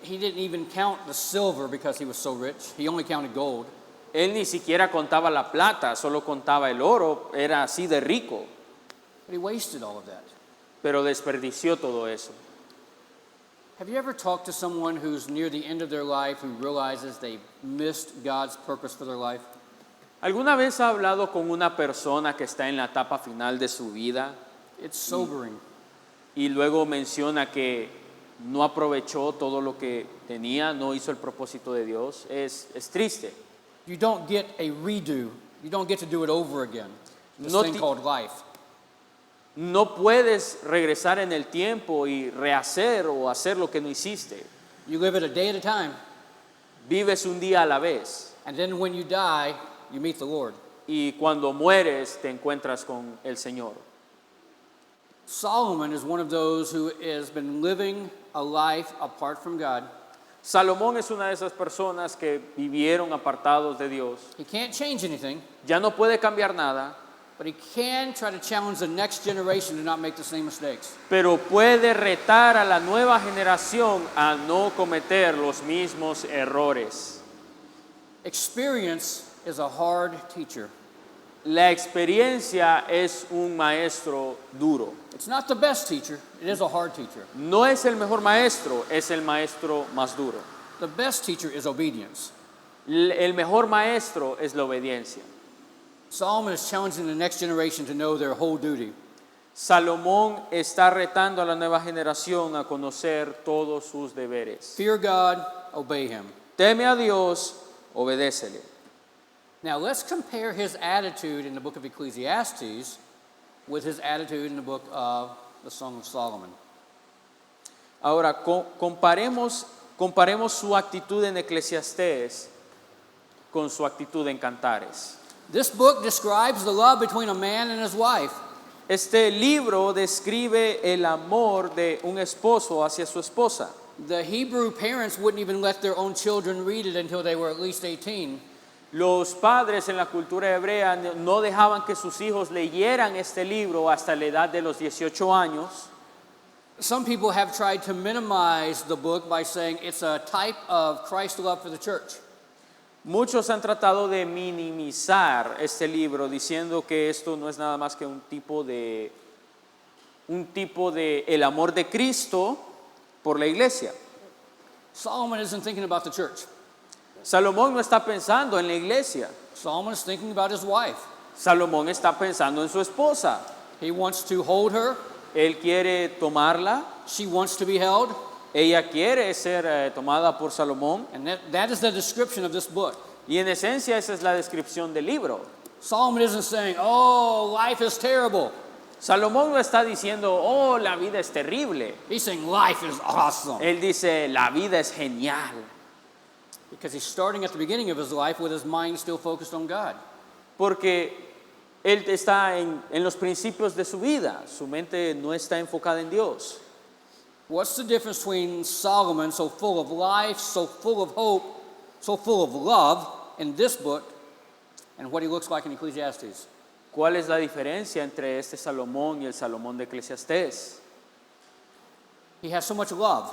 He didn't even count the silver because he was so rich. He only counted gold. Él ni siquiera contaba la plata, solo contaba el oro, era así de rico, But he wasted all of that. pero desperdició todo eso. Have you ever talked to someone who's near the end of their life who realizes they missed God's purpose for their life? ¿Alguna vez ha hablado con una persona que está en la etapa final de su vida It's sobering. y luego menciona que no aprovechó todo lo que tenía, no hizo el propósito de Dios? Es triste. You don't get a redo. You don't get to do it over again. This No thing ti- called life. No puedes regresar en el tiempo y rehacer o hacer lo que no hiciste. You live it a day at a time, Vives un día a la vez and then when you die, you meet the Lord. y cuando mueres te encuentras con el Señor. Solomon is one of those who has been living a life apart from God. Salomón es una de esas personas que vivieron apartados de Dios. He can't change anything, Ya no puede cambiar nada, but he can try to challenge the next generation to not make the same mistakes. pero puede retar a la nueva generación a no cometer los mismos errores. Experience is a hard teacher. La experiencia es un maestro duro. It's not the best teacher, it is a hard teacher. No es el mejor maestro, es el maestro más duro. The best teacher is obedience. El mejor maestro es la obediencia. Solomon is challenging the next generation to know their whole duty. Salomón está retando a la nueva generación a conocer todos sus deberes. Fear God, obey him. Teme a Dios, obedécele. Now let's compare his attitude in the book of Ecclesiastes with his attitude in the book of the Song of Solomon. Ahora, comparemos su actitud en Eclesiastés con su actitud en Cantares. This book describes the love between a man and his wife. Este libro describe el amor de un esposo hacia su esposa. The Hebrew parents wouldn't even let their own children read it until they were at least 18. Los padres en la cultura hebrea no dejaban que sus hijos leyeran este libro hasta la edad de los 18 años. Some people have tried to minimize the book by saying it's a type of Christ's love for the church. Muchos han tratado de minimizar este libro diciendo que esto no es nada más que un tipo de el amor de Cristo por la iglesia. Solomon isn't thinking about the church. Salomón no está pensando en la iglesia. Solomon is thinking about his wife. Salomón está pensando en su esposa. He wants to hold her. Él quiere tomarla. She wants to be held. Ella quiere ser tomada por Salomón. And that is the description of this book. Y en esencia esa es la descripción del libro. Solomon isn't saying, oh, life is terrible. Salomón no está diciendo, oh, la vida es terrible. He's saying life is awesome. Él dice, la vida es genial. Because he's starting at the beginning of his life with his mind still focused on God. Porque él está en los principios de su vida. Su mente no está enfocada en Dios. What's the difference between Solomon, so full of life, so full of hope, so full of love in this book, and what he looks like in Ecclesiastes? ¿Cuál es la diferencia entre este Salomón y el Salomón de Eclesiastés? He has so much love,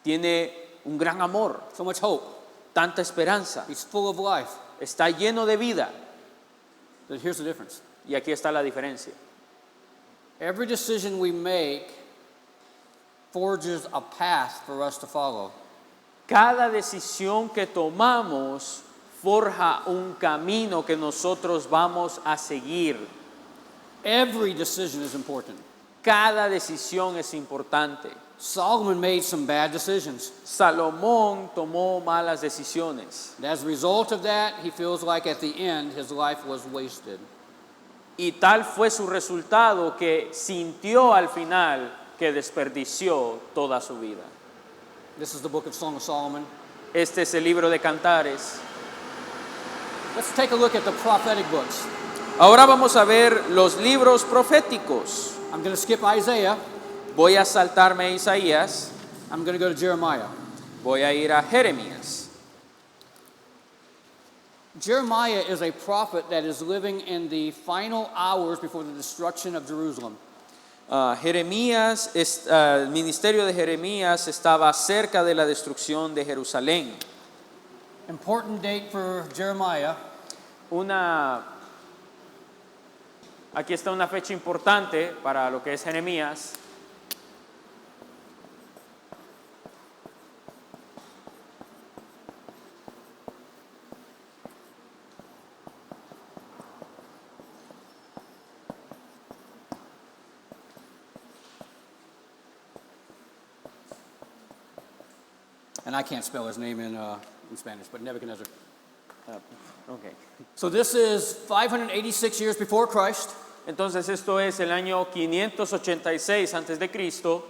Tiene un gran amor, so much hope. tanta esperanza, He's full of life. está lleno de vida. But here's the difference. Y aquí está la diferencia. Every decision we make forges a path for us to follow. Cada decisión que tomamos forja un camino que nosotros vamos a seguir. Every decision is important. Cada decisión es importante. Solomon made some bad decisions. Salomón tomó malas decisiones And as a result of that, he feels like at the end his life was wasted. y tal fue su resultado que sintió al final que desperdició toda su vida. This is the book of Song of Solomon. Este es el libro de Cantares. Let's take a look at the prophetic books. Ahora vamos a ver los libros proféticos. I'm going to skip Isaiah. Voy a saltarme a Isaías, I'm going to go to Jeremiah. voy a ir a Jeremías. Jeremiah is a prophet that is living in the final hours before the destruction of Jerusalem. El ministerio de Jeremías estaba cerca de la destrucción de Jerusalén. Important date for Jeremiah. Aquí está una fecha importante para lo que es Jeremías. And I can't spell his name in Spanish, but Nebuchadnezzar. Okay. So this is 586 years before Christ. Entonces esto es el año 586 antes de Cristo.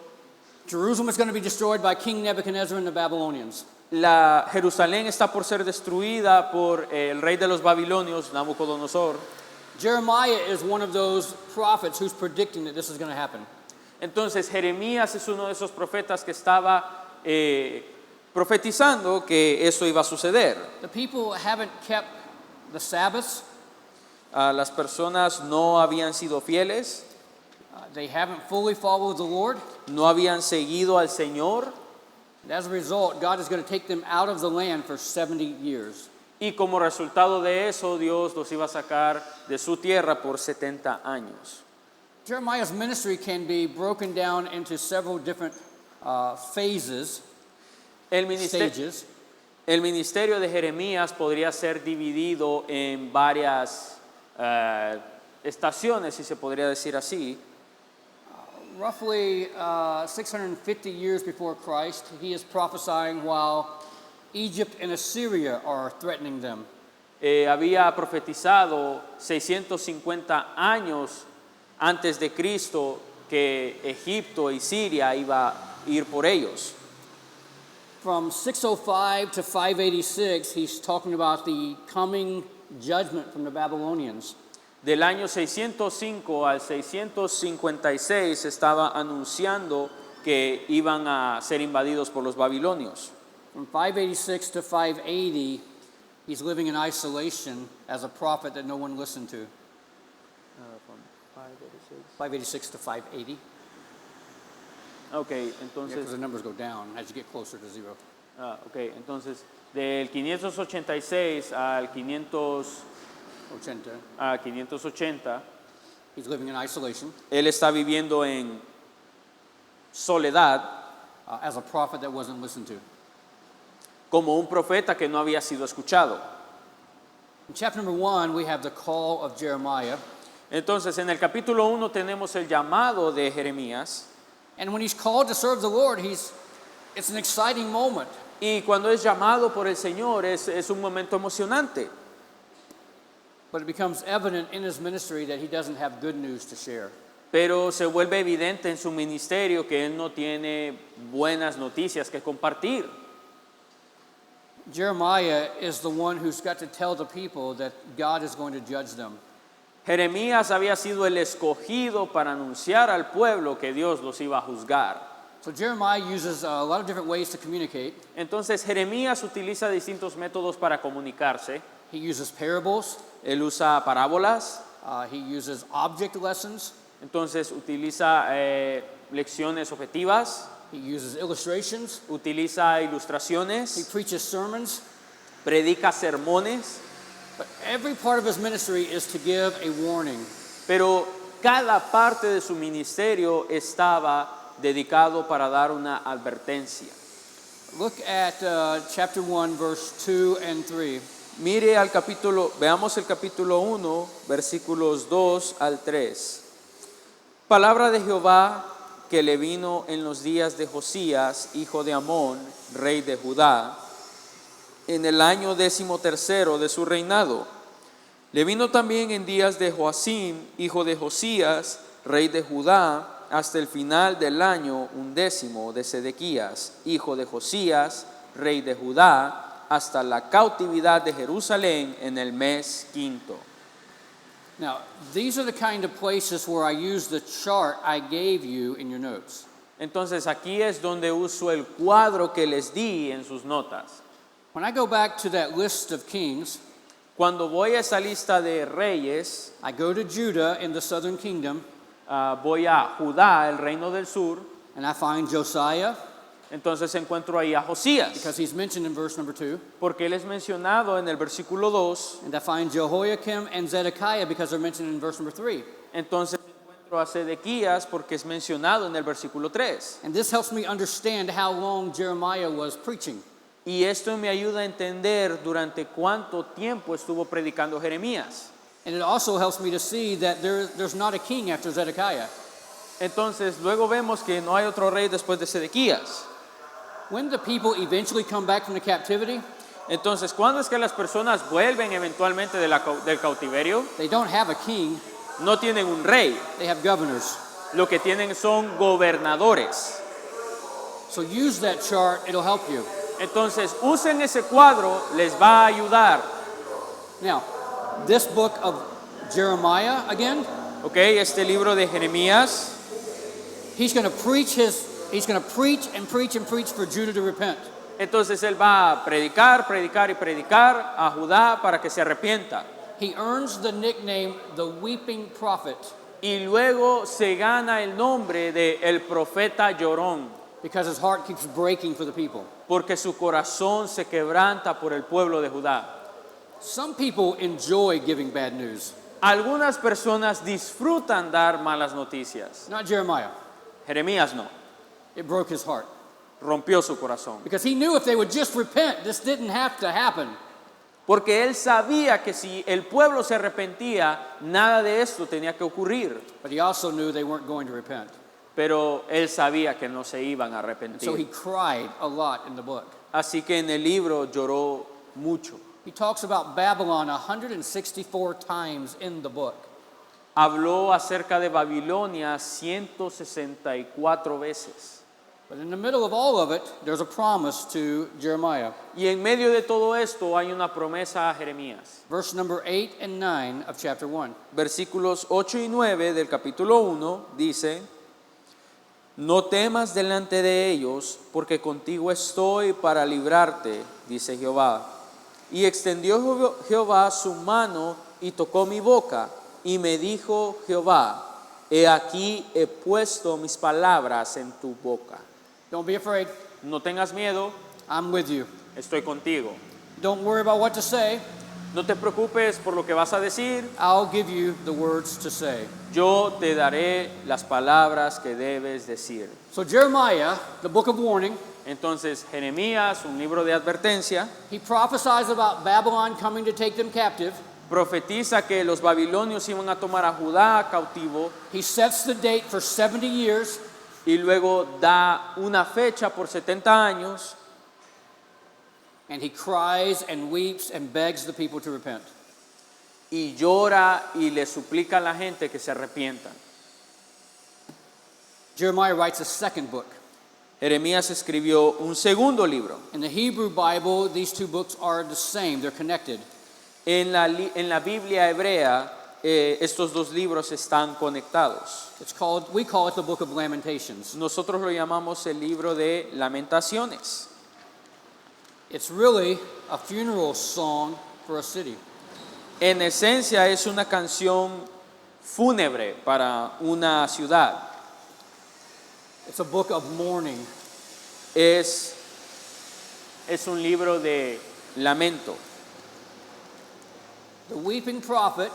Jerusalem is going to be destroyed by King Nebuchadnezzar and the Babylonians. La Jerusalén está por ser destruida por el rey de los babilonios, Nabucodonosor. Jeremiah is one of those prophets who's predicting that this is going to happen. Entonces Jeremías es uno de esos profetas que estaba profetizando que eso iba a suceder. The people haven't kept the Sabbaths. Las personas no habían sido fieles, They haven't fully followed the Lord. no habían seguido al Señor And as a result, God is going to take them out of the land for 70 years. y como resultado de eso Dios los iba a sacar de su tierra por 70 años. Jeremiah's ministry can be broken down into several different phases, El stages. ministerio de Jeremías podría ser dividido en varias estaciones, si se podría decir así. Roughly 650 years before Christ, he is prophesying while Egypt and Assyria are threatening them. Había profetizado 650 años antes de Cristo que Egipto y Siria iba a ir por ellos. From 605 to 586, he's talking about the coming judgment from the Babylonians. Del año 605 al 656 estaba anunciando que iban a ser invadidos por los babilonios. From 586 to 580, he's living in isolation as a prophet that no one listened to. 586 to 580. Ok, Yeah, entonces, because the numbers go down as you get closer to zero. okay, entonces del 586 al 580, He's living in isolation él está viviendo en soledad as a prophet that wasn't listened to. como un profeta que no había sido escuchado. In chapter number 1, we have the call of Jeremiah. Entonces, en el capítulo 1 tenemos el llamado de Jeremías. And when he's called to serve the Lord, it's an exciting moment. Y cuando es llamado por el Señor es un momento emocionante. But it becomes evident in his ministry that he doesn't have good news to share. Pero se vuelve evidente en su ministerio que él no tiene buenas noticias que compartir. Jeremiah is the one who's got to tell the people that God is going to judge them. Jeremías había sido el escogido para anunciar al pueblo que Dios los iba a juzgar. So Jeremiah uses a lot of different ways to communicate. Entonces Jeremías utiliza distintos métodos para comunicarse. He uses parables. Él usa parábolas, He uses object lessons. entonces utiliza lecciones objetivas, He uses illustrations. utiliza He ilustraciones, preaches sermons. predica sermones, But every part of his ministry is to give a warning. pero cada parte de su ministerio estaba dedicado para dar una advertencia. Look at chapter 1, verse 2 and 3. Mire al capítulo, veamos el capítulo 1, versículos 2 al 3. Palabra de Jehová que le vino en los días de Josías, hijo de Amón, rey de Judá, en el año 13º de su reinado. Le vino también en días de Joacim, hijo de Josías, rey de Judá, hasta el final del año 11 de Sedequías, hijo de Josías, rey de Judá, hasta la cautividad de Jerusalén en el mes 5. Now, these are the kind of places where I use the chart I gave you in your notes. Entonces aquí es donde uso el cuadro que les di en sus notas. When I go back to that list of kings, Cuando voy a esa lista de reyes, I go to Judah in the southern kingdom, voy a Judá, el reino del sur, and I find Josiah, entonces encuentro ahí a Josías, because he's mentioned in verse number 2. porque él es mencionado en el versículo 2, And I find Jehoiakim and Zedekiah because they're mentioned in verse number 3. entonces encuentro a Sedequías porque es mencionado en el versículo 3. And this helps me understand how long Jeremiah was preaching. Y esto me ayuda a entender durante cuánto tiempo estuvo predicando Jeremías. And it also helps me to see that there's not a king after Zedekiah. Entonces luego vemos que no hay otro rey después de Sedequías. When the people eventually come back from the captivity, Entonces, ¿cuándo es que las personas vuelven eventualmente del cautiverio? they don't have a king, No tienen un rey, they have governors. lo que tienen son gobernadores. So use that chart, it'll help you. Entonces, usen ese cuadro, les va a ayudar. Now, this book of Jeremiah, again, ¿Ok? Este libro de Jeremías, he's going to preach and preach for Judah to repent. entonces él va a predicar, predicar y predicar a Judá para que se arrepienta. He earns the nickname the weeping prophet Y luego se gana el nombre de el profeta llorón, because his heart keeps breaking for the people. porque su corazón se quebranta por el pueblo de Judá. Some people enjoy giving bad news. Algunas personas disfrutan dar malas noticias. Not Jeremiah. Jeremías no, It broke his heart rompió su corazón. because he knew if they would just repent, this didn't have to happen. Porque él sabía que si el pueblo se arrepentía, nada de esto tenía que ocurrir. But he also knew they weren't going to repent. Pero él sabía que no se iban a So he arrepentir. cried a lot in the book. Así que en el libro lloró mucho. He talks about Babylon 164 times in the book. Habló acerca de Babilonia 164 veces. But in the middle of all of it, there's a promise to Jeremiah. Y en medio de todo esto hay una promesa a Jeremías. Verse number 8 and 9 of chapter 1. Versículos 8 y 9 del capítulo 1 dice: No temas delante de ellos, porque contigo estoy para librarte, dice Jehová. Y extendió Jehová su mano y tocó mi boca, y me dijo Jehová: He aquí he puesto mis palabras en tu boca. Don't be afraid. No tengas miedo, I'm with you. estoy contigo. Don't worry about what to say. No te preocupes por lo que vas a decir, I'll give you the words to say. yo te daré las palabras que debes decir. So Jeremiah, the book of warning, Entonces Jeremías, un libro de advertencia, he prophesies about Babylon coming to take them captive. profetiza que los babilonios iban a tomar a Judá cautivo He sets the date for 70 years. y luego da una fecha por 70 años And he cries and weeps and begs the people to repent. y llora y le suplica a la gente que se arrepientan. Jeremiah writes a second book. Jeremías escribió un segundo libro. In the Hebrew Bible, these two books are the same. They're connected. En la Biblia hebrea, estos dos libros están conectados. We call it the book of Lamentations. Nosotros lo llamamos el libro de Lamentaciones. It's really a funeral song for a city. En esencia es una canción fúnebre para una ciudad. It's a book of mourning. Es un libro de lamento. The weeping prophet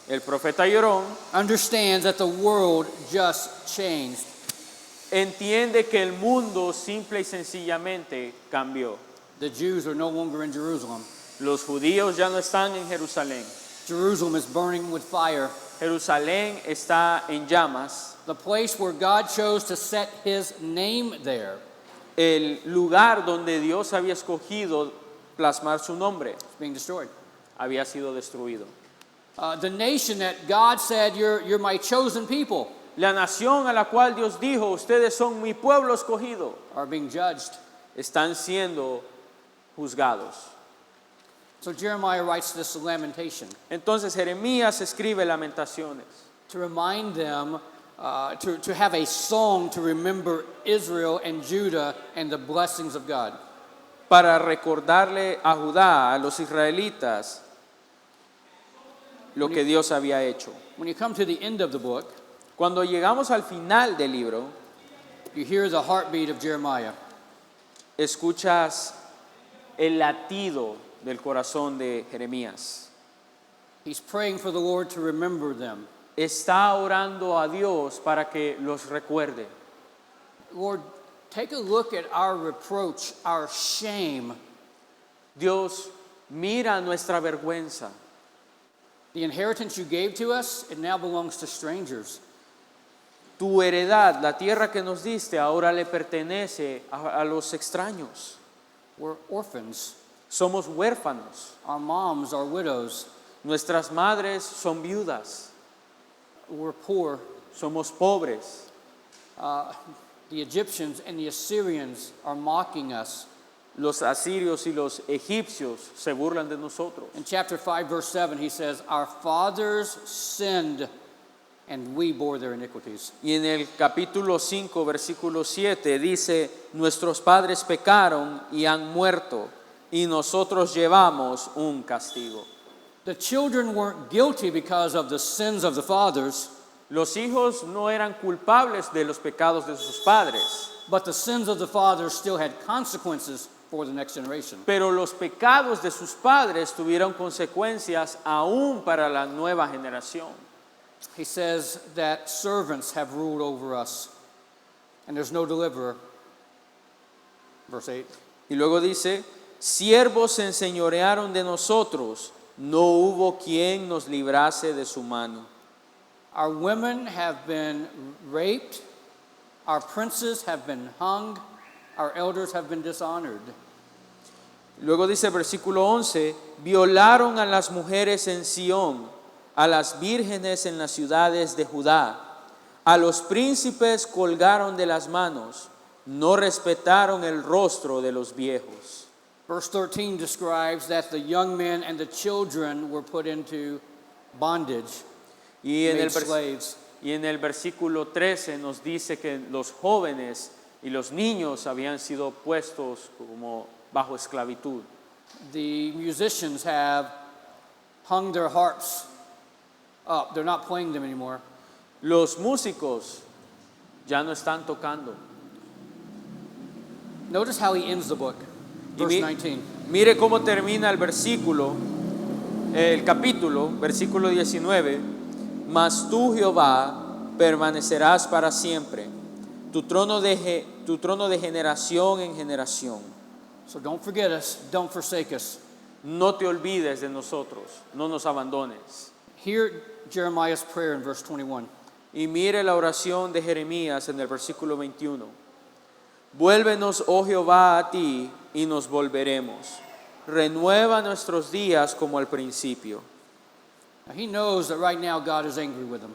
El profeta llorón understands that the world just changed. entiende que el mundo simple y sencillamente cambió. The Jews are no longer in Jerusalem. Los judíos ya no están en Jerusalén. Jerusalem is burning with fire. Jerusalén está en llamas. The place where God chose to set his name there El lugar donde Dios había escogido plasmar su nombre is being destroyed. había sido destruido. The nation that God said, you're my chosen people, La nación a la cual Dios dijo, ustedes son mi pueblo escogido, are being judged. están siendo juzgados. So Jeremiah writes this lamentation Entonces Jeremías escribe Lamentaciones to remind them, to have a song to remember Israel and Judah and the blessings of God. para recordarle a Judá, a los israelitas, lo que Dios había hecho. When you come to the end of the book, Cuando llegamos al final del libro, you hear the heartbeat of Jeremiah. escuchas el latido del corazón de Jeremías. He's praying for the Lord to remember them. Está orando a Dios para que los recuerde. Lord, take a look at our reproach, our shame, Dios, mira nuestra vergüenza. the inheritance you gave to us, it now belongs to strangers. Tu heredad, la tierra que nos diste, ahora le pertenece a los extraños. We're orphans. Somos huérfanos. Our moms are widows. Nuestras madres son viudas. We're poor. Somos pobres. The Egyptians and the Assyrians are mocking us. Los asirios y los egipcios se burlan de nosotros. In chapter 5, verse 7, he says, our fathers sinned and we bore their iniquities. Y en el capítulo 5, versículo 7 dice, nuestros padres pecaron y han muerto, y nosotros llevamos un castigo. The children weren't guilty because of the sins of the fathers, Los hijos no eran culpables de los pecados de sus padres, but the sins of the fathers still had consequences for the next generation. pero los pecados de sus padres tuvieron consecuencias aún para la nueva generación. He says that servants have ruled over us, and there's no deliverer. Verse 8. Y luego dice, siervos se enseñorearon de nosotros, no hubo quien nos librase de su mano. Our women have been raped, our princes have been hung, our elders have been dishonored. Luego dice versículo 11, violaron a las mujeres en Sión, a las vírgenes en las ciudades de Judá, a los príncipes colgaron de las manos, no respetaron el rostro de los viejos. Verse 13 describes that the young men and the children were put into bondage, Y en, made el slaves. y en el versículo 13 nos dice que los jóvenes y los niños habían sido puestos como bajo esclavitud. The musicians have hung their harps up. They're not playing them anymore. Los músicos ya no están tocando. Notice how he ends the book. Y Verse 19. mire cómo termina el versículo, el capítulo, versículo 19. Mas tú, Jehová, permanecerás para siempre, tu trono de generación en generación. So don't forget us, don't forsake us. No te olvides de nosotros, no nos abandones. Hear Jeremiah's prayer in verse 21. Y mire la oración de Jeremías en el versículo 21. Vuélvenos, oh Jehová, a ti, y nos volveremos. Renueva nuestros días como al principio. Now, he knows that right now God is angry with him.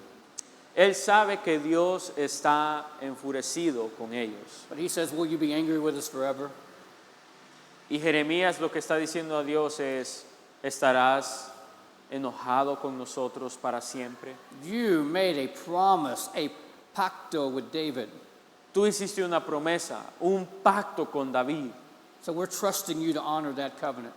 Él sabe que Dios está enfurecido con ellos. But he says, will you be angry with us forever? Y Jeremías lo que está diciendo a Dios es, ¿estarás enojado con nosotros para siempre? You made a promise, a pacto with David. Tú hiciste una promesa, un pacto con David, So we're trusting you to honor that covenant.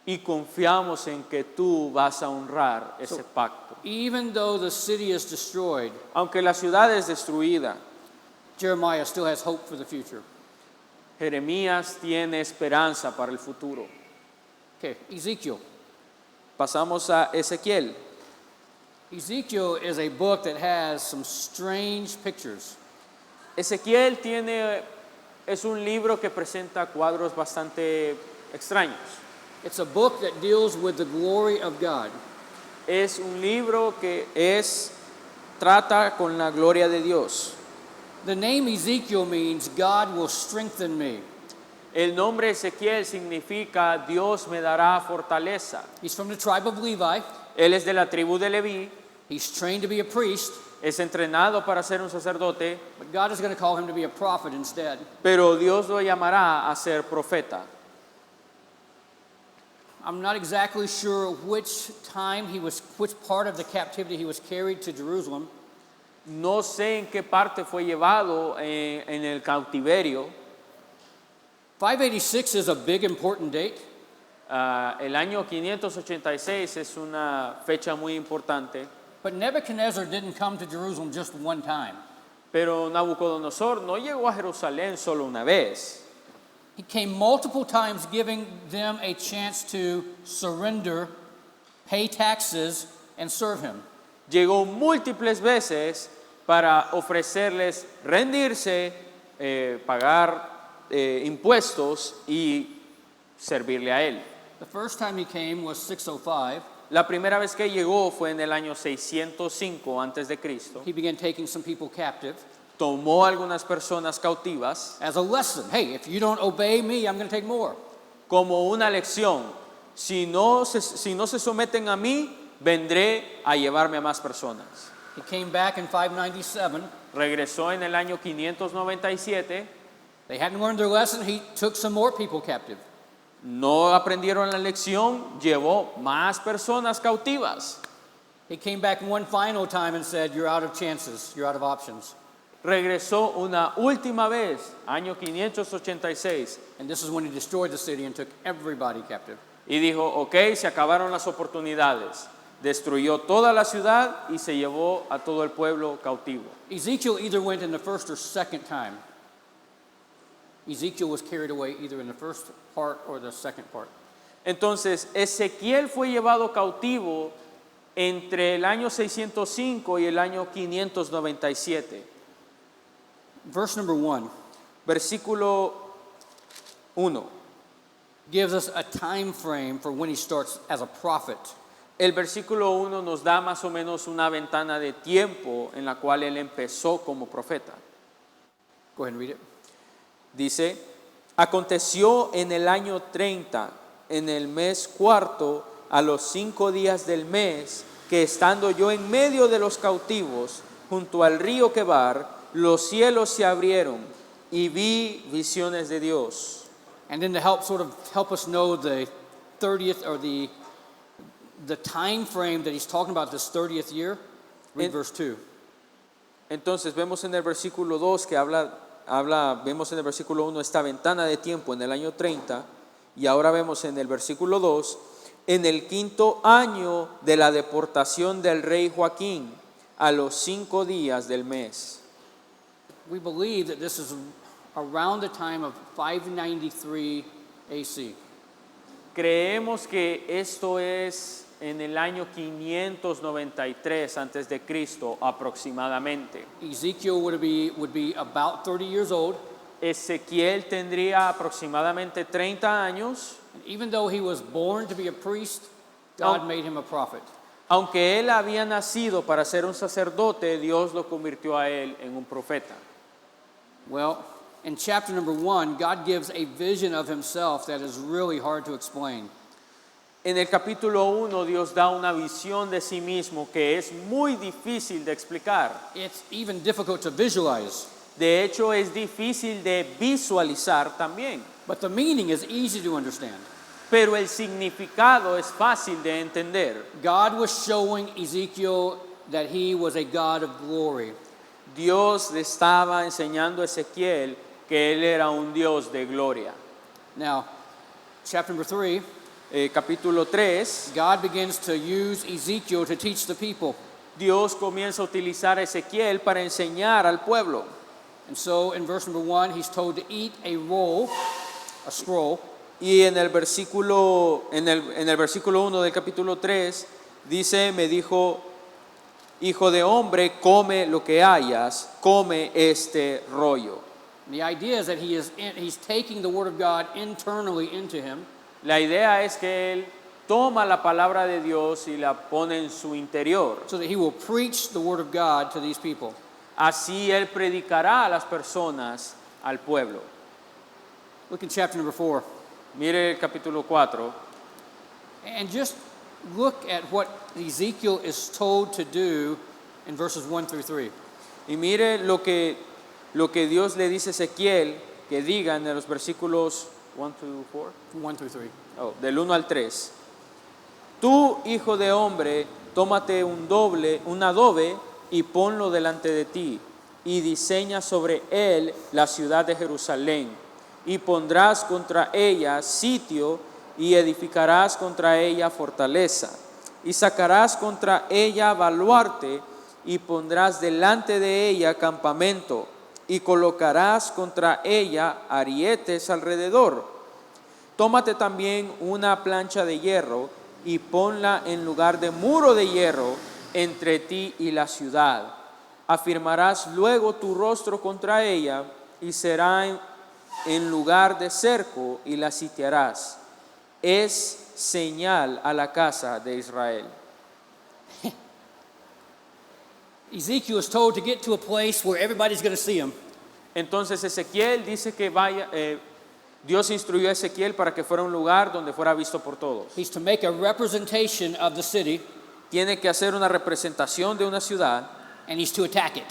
y confiamos en que tú vas a honrar ese pacto. Even though the city is destroyed, Aunque la ciudad es destruida, Jeremiah still has hope for the future. Jeremías tiene esperanza para el futuro. Okay, Ezekiel. Pasamos a Ezequiel. Ezekiel is a book that has some strange pictures. Ezequiel es un libro que presenta cuadros bastante extraños. It's a book that deals with the glory of God. Es un libro que trata con la gloria de Dios. The name Ezekiel means God will strengthen me. El nombre Ezequiel significa Dios me dará fortaleza. He's from the tribe of Levi. Él es de la tribu de Leví, He's trained to be a priest, es entrenado para ser un sacerdote, but God is going to call him to be a prophet instead. pero Dios lo llamará a ser profeta. I'm not exactly sure which part of the captivity he was carried to Jerusalem. No sé en qué parte fue llevado en el cautiverio. 586 is a big important date. El año 586 es una fecha muy importante, But Nebuchadnezzar didn't come to Jerusalem just one time. pero Nabucodonosor no llegó a Jerusalén solo una vez. He came multiple times giving them a chance to surrender, pay taxes, and serve him. Llegó múltiples veces para ofrecerles rendirse, pagar impuestos y servirle a él. The first time he came was 605. La primera vez que llegó fue en el año 605 antes de Cristo. He began taking some people captive Tomó algunas personas cautivas as a lesson. Hey, if you don't obey me, I'm going to take more. como una lección. Si no se someten a mí, vendré a llevarme a más personas. He came back in 597. Regresó en el año 597. They hadn't learned their lesson. He took some more people captive. No aprendieron la lección, llevó más personas cautivas. He came back one final time and said, you're out of chances. You're out of options. Regresó una última vez, año 586, And this is when he destroyed the city and took everybody captive. y dijo, ok, se acabaron las oportunidades. Destruyó toda la ciudad y se llevó a todo el pueblo cautivo. Ezekiel either went in the first or second time. Ezekiel was carried away either in the first part or the second part. Entonces, Ezequiel fue llevado cautivo entre el año 605 y el año 597. Verse number 1 Versículo 1. gives us a time frame for when he starts as a prophet. El versículo 1 nos da más o menos una ventana de tiempo en la cual él empezó como profeta. Go ahead and read it. Dice, aconteció en el año 30, en el mes cuarto, a los 5 días del mes, que estando yo en medio de los cautivos, junto al río Quebar, los cielos se abrieron y vi visiones de Dios. And then to help us know the 30th or the time frame that he's talking about, this 30th year, read verse 2. Entonces vemos en el versículo 2 que vemos en el versículo 1 esta ventana de tiempo en el año 30, y ahora vemos en el versículo 2, en el 5º año de la deportación del rey Joaquín, a los 5 días del mes. We believe that this is around the time of 593 AC. Creemos que esto es en el año 593 antes de Cristo aproximadamente. Ezekiel would be about 30 years old. Ezequiel tendría aproximadamente 30 años, And even though he was born to be a priest, God made him a prophet. aunque él había nacido para ser un sacerdote, Dios lo convirtió a él en un profeta. Well, in chapter number 1, God gives a vision of himself that is really hard to explain. En el capítulo 1 Dios da una visión de sí mismo que es muy difícil de explicar. It's even difficult to visualize, De hecho, es difícil de visualizar también. but the meaning is easy to understand. Pero el significado es fácil de entender. God was showing Ezekiel that he was a God of glory. Dios le estaba enseñando a Ezequiel que él era un Dios de gloria. Now, chapter number 3, Capítulo 3, God begins to use Ezekiel to teach the people. Dios comienza a utilizar a Ezequiel para enseñar al pueblo. And so in verse number 1, he's told to eat a scroll, Y en el versículo 1 del capítulo 3 dice, me dijo, hijo de hombre, come lo que hayas, come este rollo. The idea is that he's taking the word of God internally into him, La idea es que él toma la palabra de Dios y la pone en su interior. so that he will preach the word of God to these people. Así él predicará a las personas, al pueblo. Look in chapter number 4. Mire el capítulo 4 And just look at what Ezekiel is told to do in verses 1 through 3. y mire lo que Dios le dice a Ezequiel que diga en los versículos 1 to 4. 1 through 3. Del 1 al 3. Tú, hijo de hombre, tómate un adobe y ponlo delante de ti, y diseña sobre él la ciudad de Jerusalén, y pondrás contra ella sitio, y edificarás contra ella fortaleza, y sacarás contra ella baluarte, y pondrás delante de ella campamento, y colocarás contra ella arietes alrededor. Tómate también una plancha de hierro y ponla en lugar de muro de hierro entre ti y la ciudad. Afirmarás luego tu rostro contra ella y será en lugar de cerco y la sitiarás. Es señal a la casa de Israel. Ezekiel is told to get to a place where everybody's going to see him. Entonces Ezequiel dice que Dios instruyó a Ezequiel para que fuera un lugar donde fuera visto por todos. He's to make a representation of the city, Tiene que hacer una representación de una ciudad, and he's to attack it.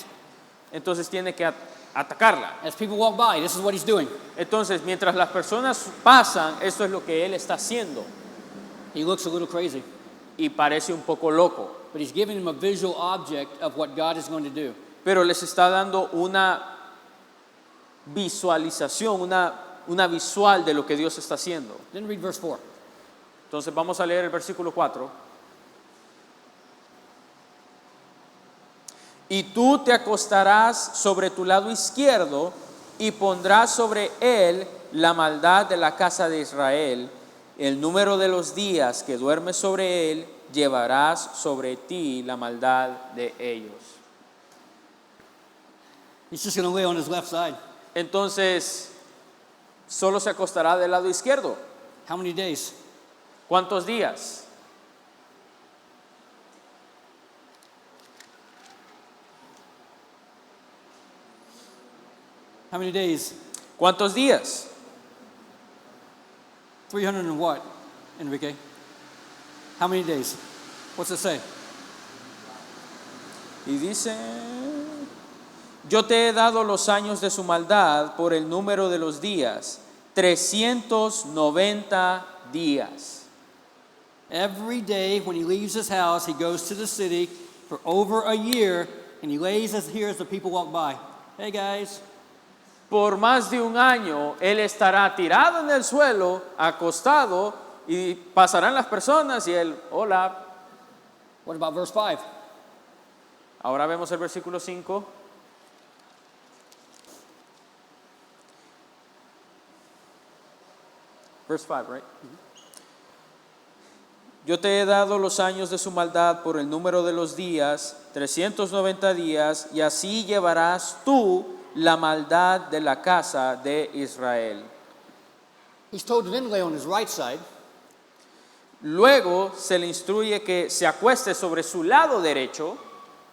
entonces tiene que atacarla. As people walk by, this is what he's doing. Entonces, mientras las personas pasan, esto es lo que él está haciendo. He looks a little crazy, Y parece un poco loco, but he's giving them a visual object of what God is going to do. pero les está dando una visualización, una visual de lo que Dios está haciendo. Then read verse 4. Entonces vamos a leer el versículo 4. Y tú te acostarás sobre tu lado izquierdo y pondrás sobre él la maldad de la casa de Israel. El número de los días que duermes sobre él, llevarás sobre ti la maldad de ellos. He's just going to lay on his left side. Entonces, solo se acostará del lado izquierdo. How many days? ¿Cuántos días? How many days? ¿Cuántos días? 300 and what, Enrique? How many days? What's it say? Y dice, yo te he dado los años de su maldad por el número de los días, 390 días. Every day when he leaves his house, he goes to the city for over a year, and he lays here as the people walk by. Hey guys. Por más de un año, él estará tirado en el suelo, acostado, y pasarán las personas y él, hola. What about verse 5? Ahora vemos el versículo 5. Verse 5, right? Yo te he dado los años de su maldad por el número de los días, 390 días, y así llevarás tú la maldad de la casa de Israel. He's told to then lay on his right side. Luego se le instruye que se acueste sobre su lado derecho.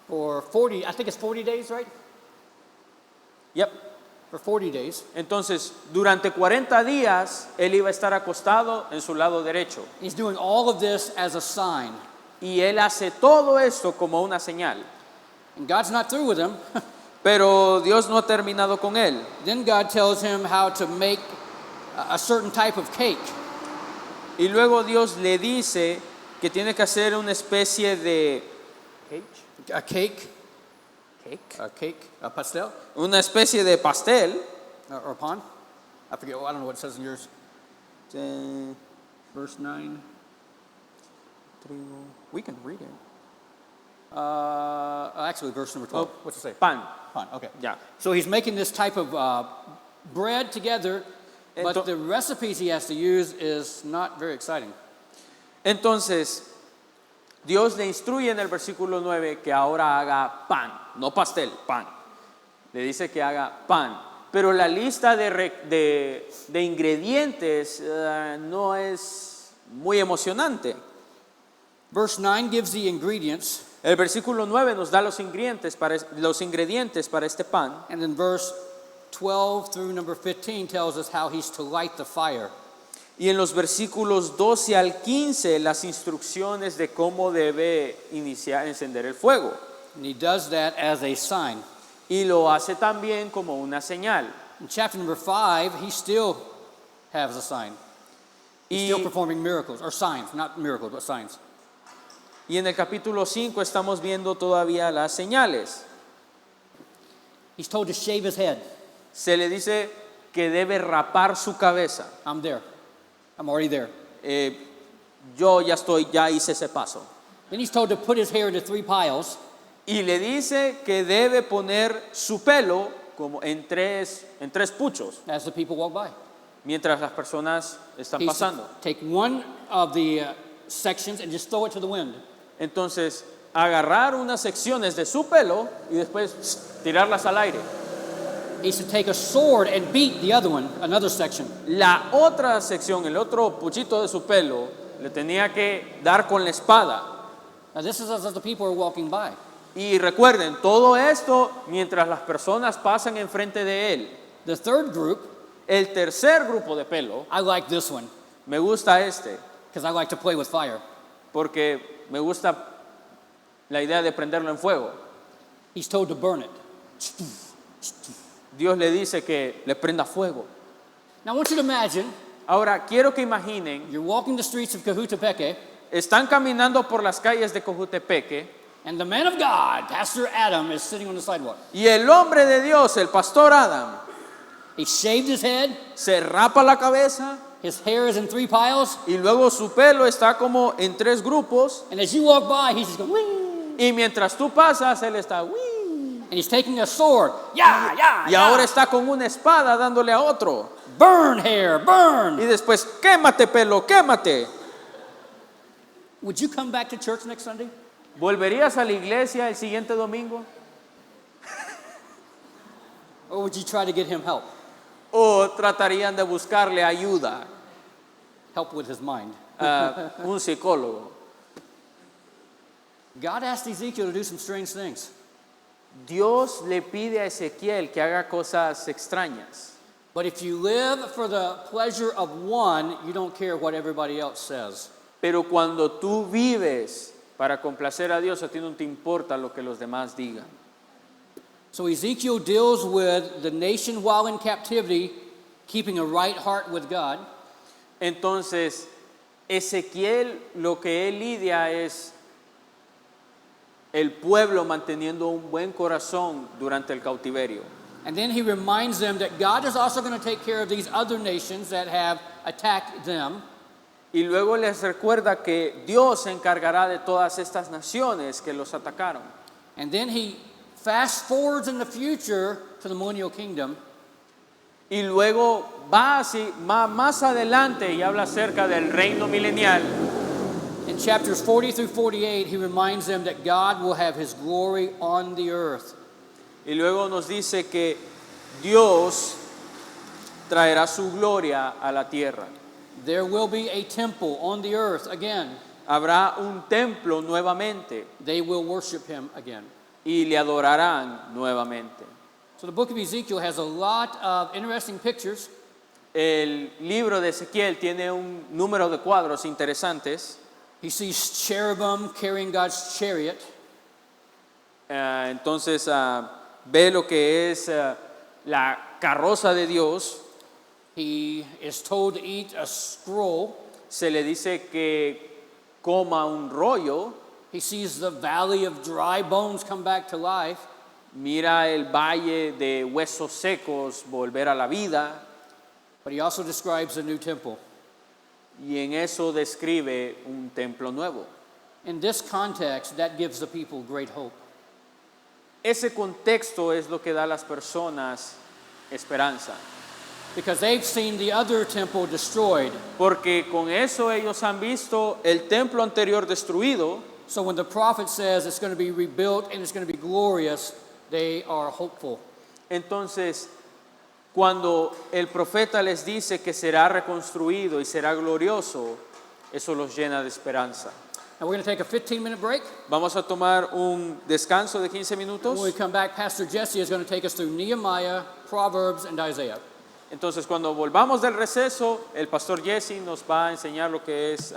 For 40, I think it's 40 days, right? Yep. For 40 days. Entonces, durante 40 días, él iba a estar acostado en su lado derecho. He's doing all of this as a sign. Y él hace todo esto como una señal. And God's not through with him. Pero Dios no ha terminado con él. Then God tells him how to make a certain type of cake. Y luego Dios le dice que tiene que hacer una especie de A cake. A cake. A pastel. una especie de pastel. Or a pan. I forget. I don't know what it says in yours. Verse 9. We can read it. Actually, verse number 12. What's it say? Pan. Pan. Okay. Ya. So he's making this type of bread together, but the recipes he has to use is not very exciting. Entonces, Dios le instruye en el versículo 9 que ahora haga pan, no pastel, pan. Le dice que haga pan. Pero la lista de ingredientes no es muy emocionante. Verse 9 gives the ingredients, El versículo 9 nos da los ingredientes para este pan. and then verse 12 through number 15 tells us how he's to light the fire. Y en los versículos 12 al 15 las instrucciones de cómo debe encender el fuego. And he does that as a sign. Y lo hace también como una señal. In chapter number 5, he still has a sign. He's still Y, performing miracles, or signs, not miracles, but signs. y en el capítulo 5 estamos viendo todavía las señales. He's told to shave his head. Se le dice que debe rapar su cabeza. I'm there. I'm already there. Yo ya hice ese paso. Then he's told to put his hair into 3 piles. Y le dice que debe poner su pelo como en tres puchos, As the people walk by. mientras las personas están He's to pasando. take one of the sections and just throw it to the wind. Entonces, agarrar unas secciones de su pelo y después tirarlas al aire. He's to take a sword and beat the other one, another section. La otra sección, el otro puchito de su pelo, le tenía que dar con la espada. Now this is as the people are walking by. Y recuerden, todo esto mientras las personas pasan enfrente de él. The third group, El tercer grupo de pelo, I like this one me gusta este, because I like to play with fire. porque me gusta la idea de prenderlo en fuego. He's told to burn it. Dios le dice que le prenda fuego. Now I want you to imagine Ahora, quiero que imaginen, you're walking the streets of Cojutepeque, están caminando por las calles de Cojutepeque and the man of God, Pastor Adam, is sitting on the sidewalk. y el hombre de Dios, el pastor Adam, He shaved his head, se rapa la cabeza his hair is in 3 piles, y luego su pelo está como en 3 grupos and as you walk by, he's just going, "Wing," y mientras tú pasas, él está "Uy", and he's taking a sword. Yeah, yeah, y ahora yeah. está con una espada dándole a otro. Burn hair, burn. Y después, quémate pelo, quémate. Would you come back to church next Sunday? ¿Volverías a la iglesia el siguiente domingo? Or would you try to get him help? ¿O tratarían de buscarle ayuda Help with his mind. a un psicólogo? God asked Ezekiel to do some strange things. Dios le pide a Ezequiel que haga cosas extrañas. But if you live for the pleasure of one, you don't care what everybody else says. Pero cuando tú vives para complacer a Dios, a ti no te importa lo que los demás digan. So Ezekiel deals with the nation while in captivity, keeping a right heart with God. Entonces, Ezequiel lo que él lidia es el pueblo manteniendo un buen corazón durante el cautiverio. And then he reminds them that God is also going to take care of these other nations that have attacked them. Y luego les recuerda que Dios se encargará de todas estas naciones que los atacaron. And then he fast forwards in the future to the millennial kingdom. Y luego va más adelante y habla acerca del reino milenial. In chapters 40 through 48, he reminds them that God will have his glory on the earth. Y luego nos dice que Dios traerá su gloria a la tierra. There will be a temple on the earth again. Habrá un templo nuevamente They will worship him again. y le adorarán nuevamente. So the book of Ezekiel has a lot of interesting pictures. El libro de Ezequiel tiene un número de cuadros interesantes. He sees cherubim carrying God's chariot. Entonces ve lo que es la carroza de Dios. He is told to eat a scroll. Se le dice que coma un rollo. He sees the valley of dry bones come back to life. Mira el valle de huesos secos volver a la vida. But he also describes a new temple. Y en eso describe un templo nuevo. In this context, that gives the people great hope. Ese contexto es lo que da a las personas esperanza. Because they've seen the other temple destroyed. Porque con eso ellos han visto el templo anterior destruido. So when the prophet says it's going to be rebuilt and it's going to be glorious, they are hopeful. Entonces, cuando el profeta les dice que será reconstruido y será glorioso, eso los llena de esperanza. Now we're going to take a 15-minute break. Vamos a tomar un descanso de 15 minutos. When we come back, Pastor Jesse is going to take us through Nehemiah, Proverbs, and Isaiah. Entonces, cuando volvamos del receso, el pastor Jesse nos va a enseñar lo que es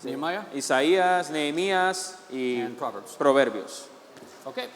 Nehemiah? Isaías, Nehemías y And Proverbs. Proverbios. Okay.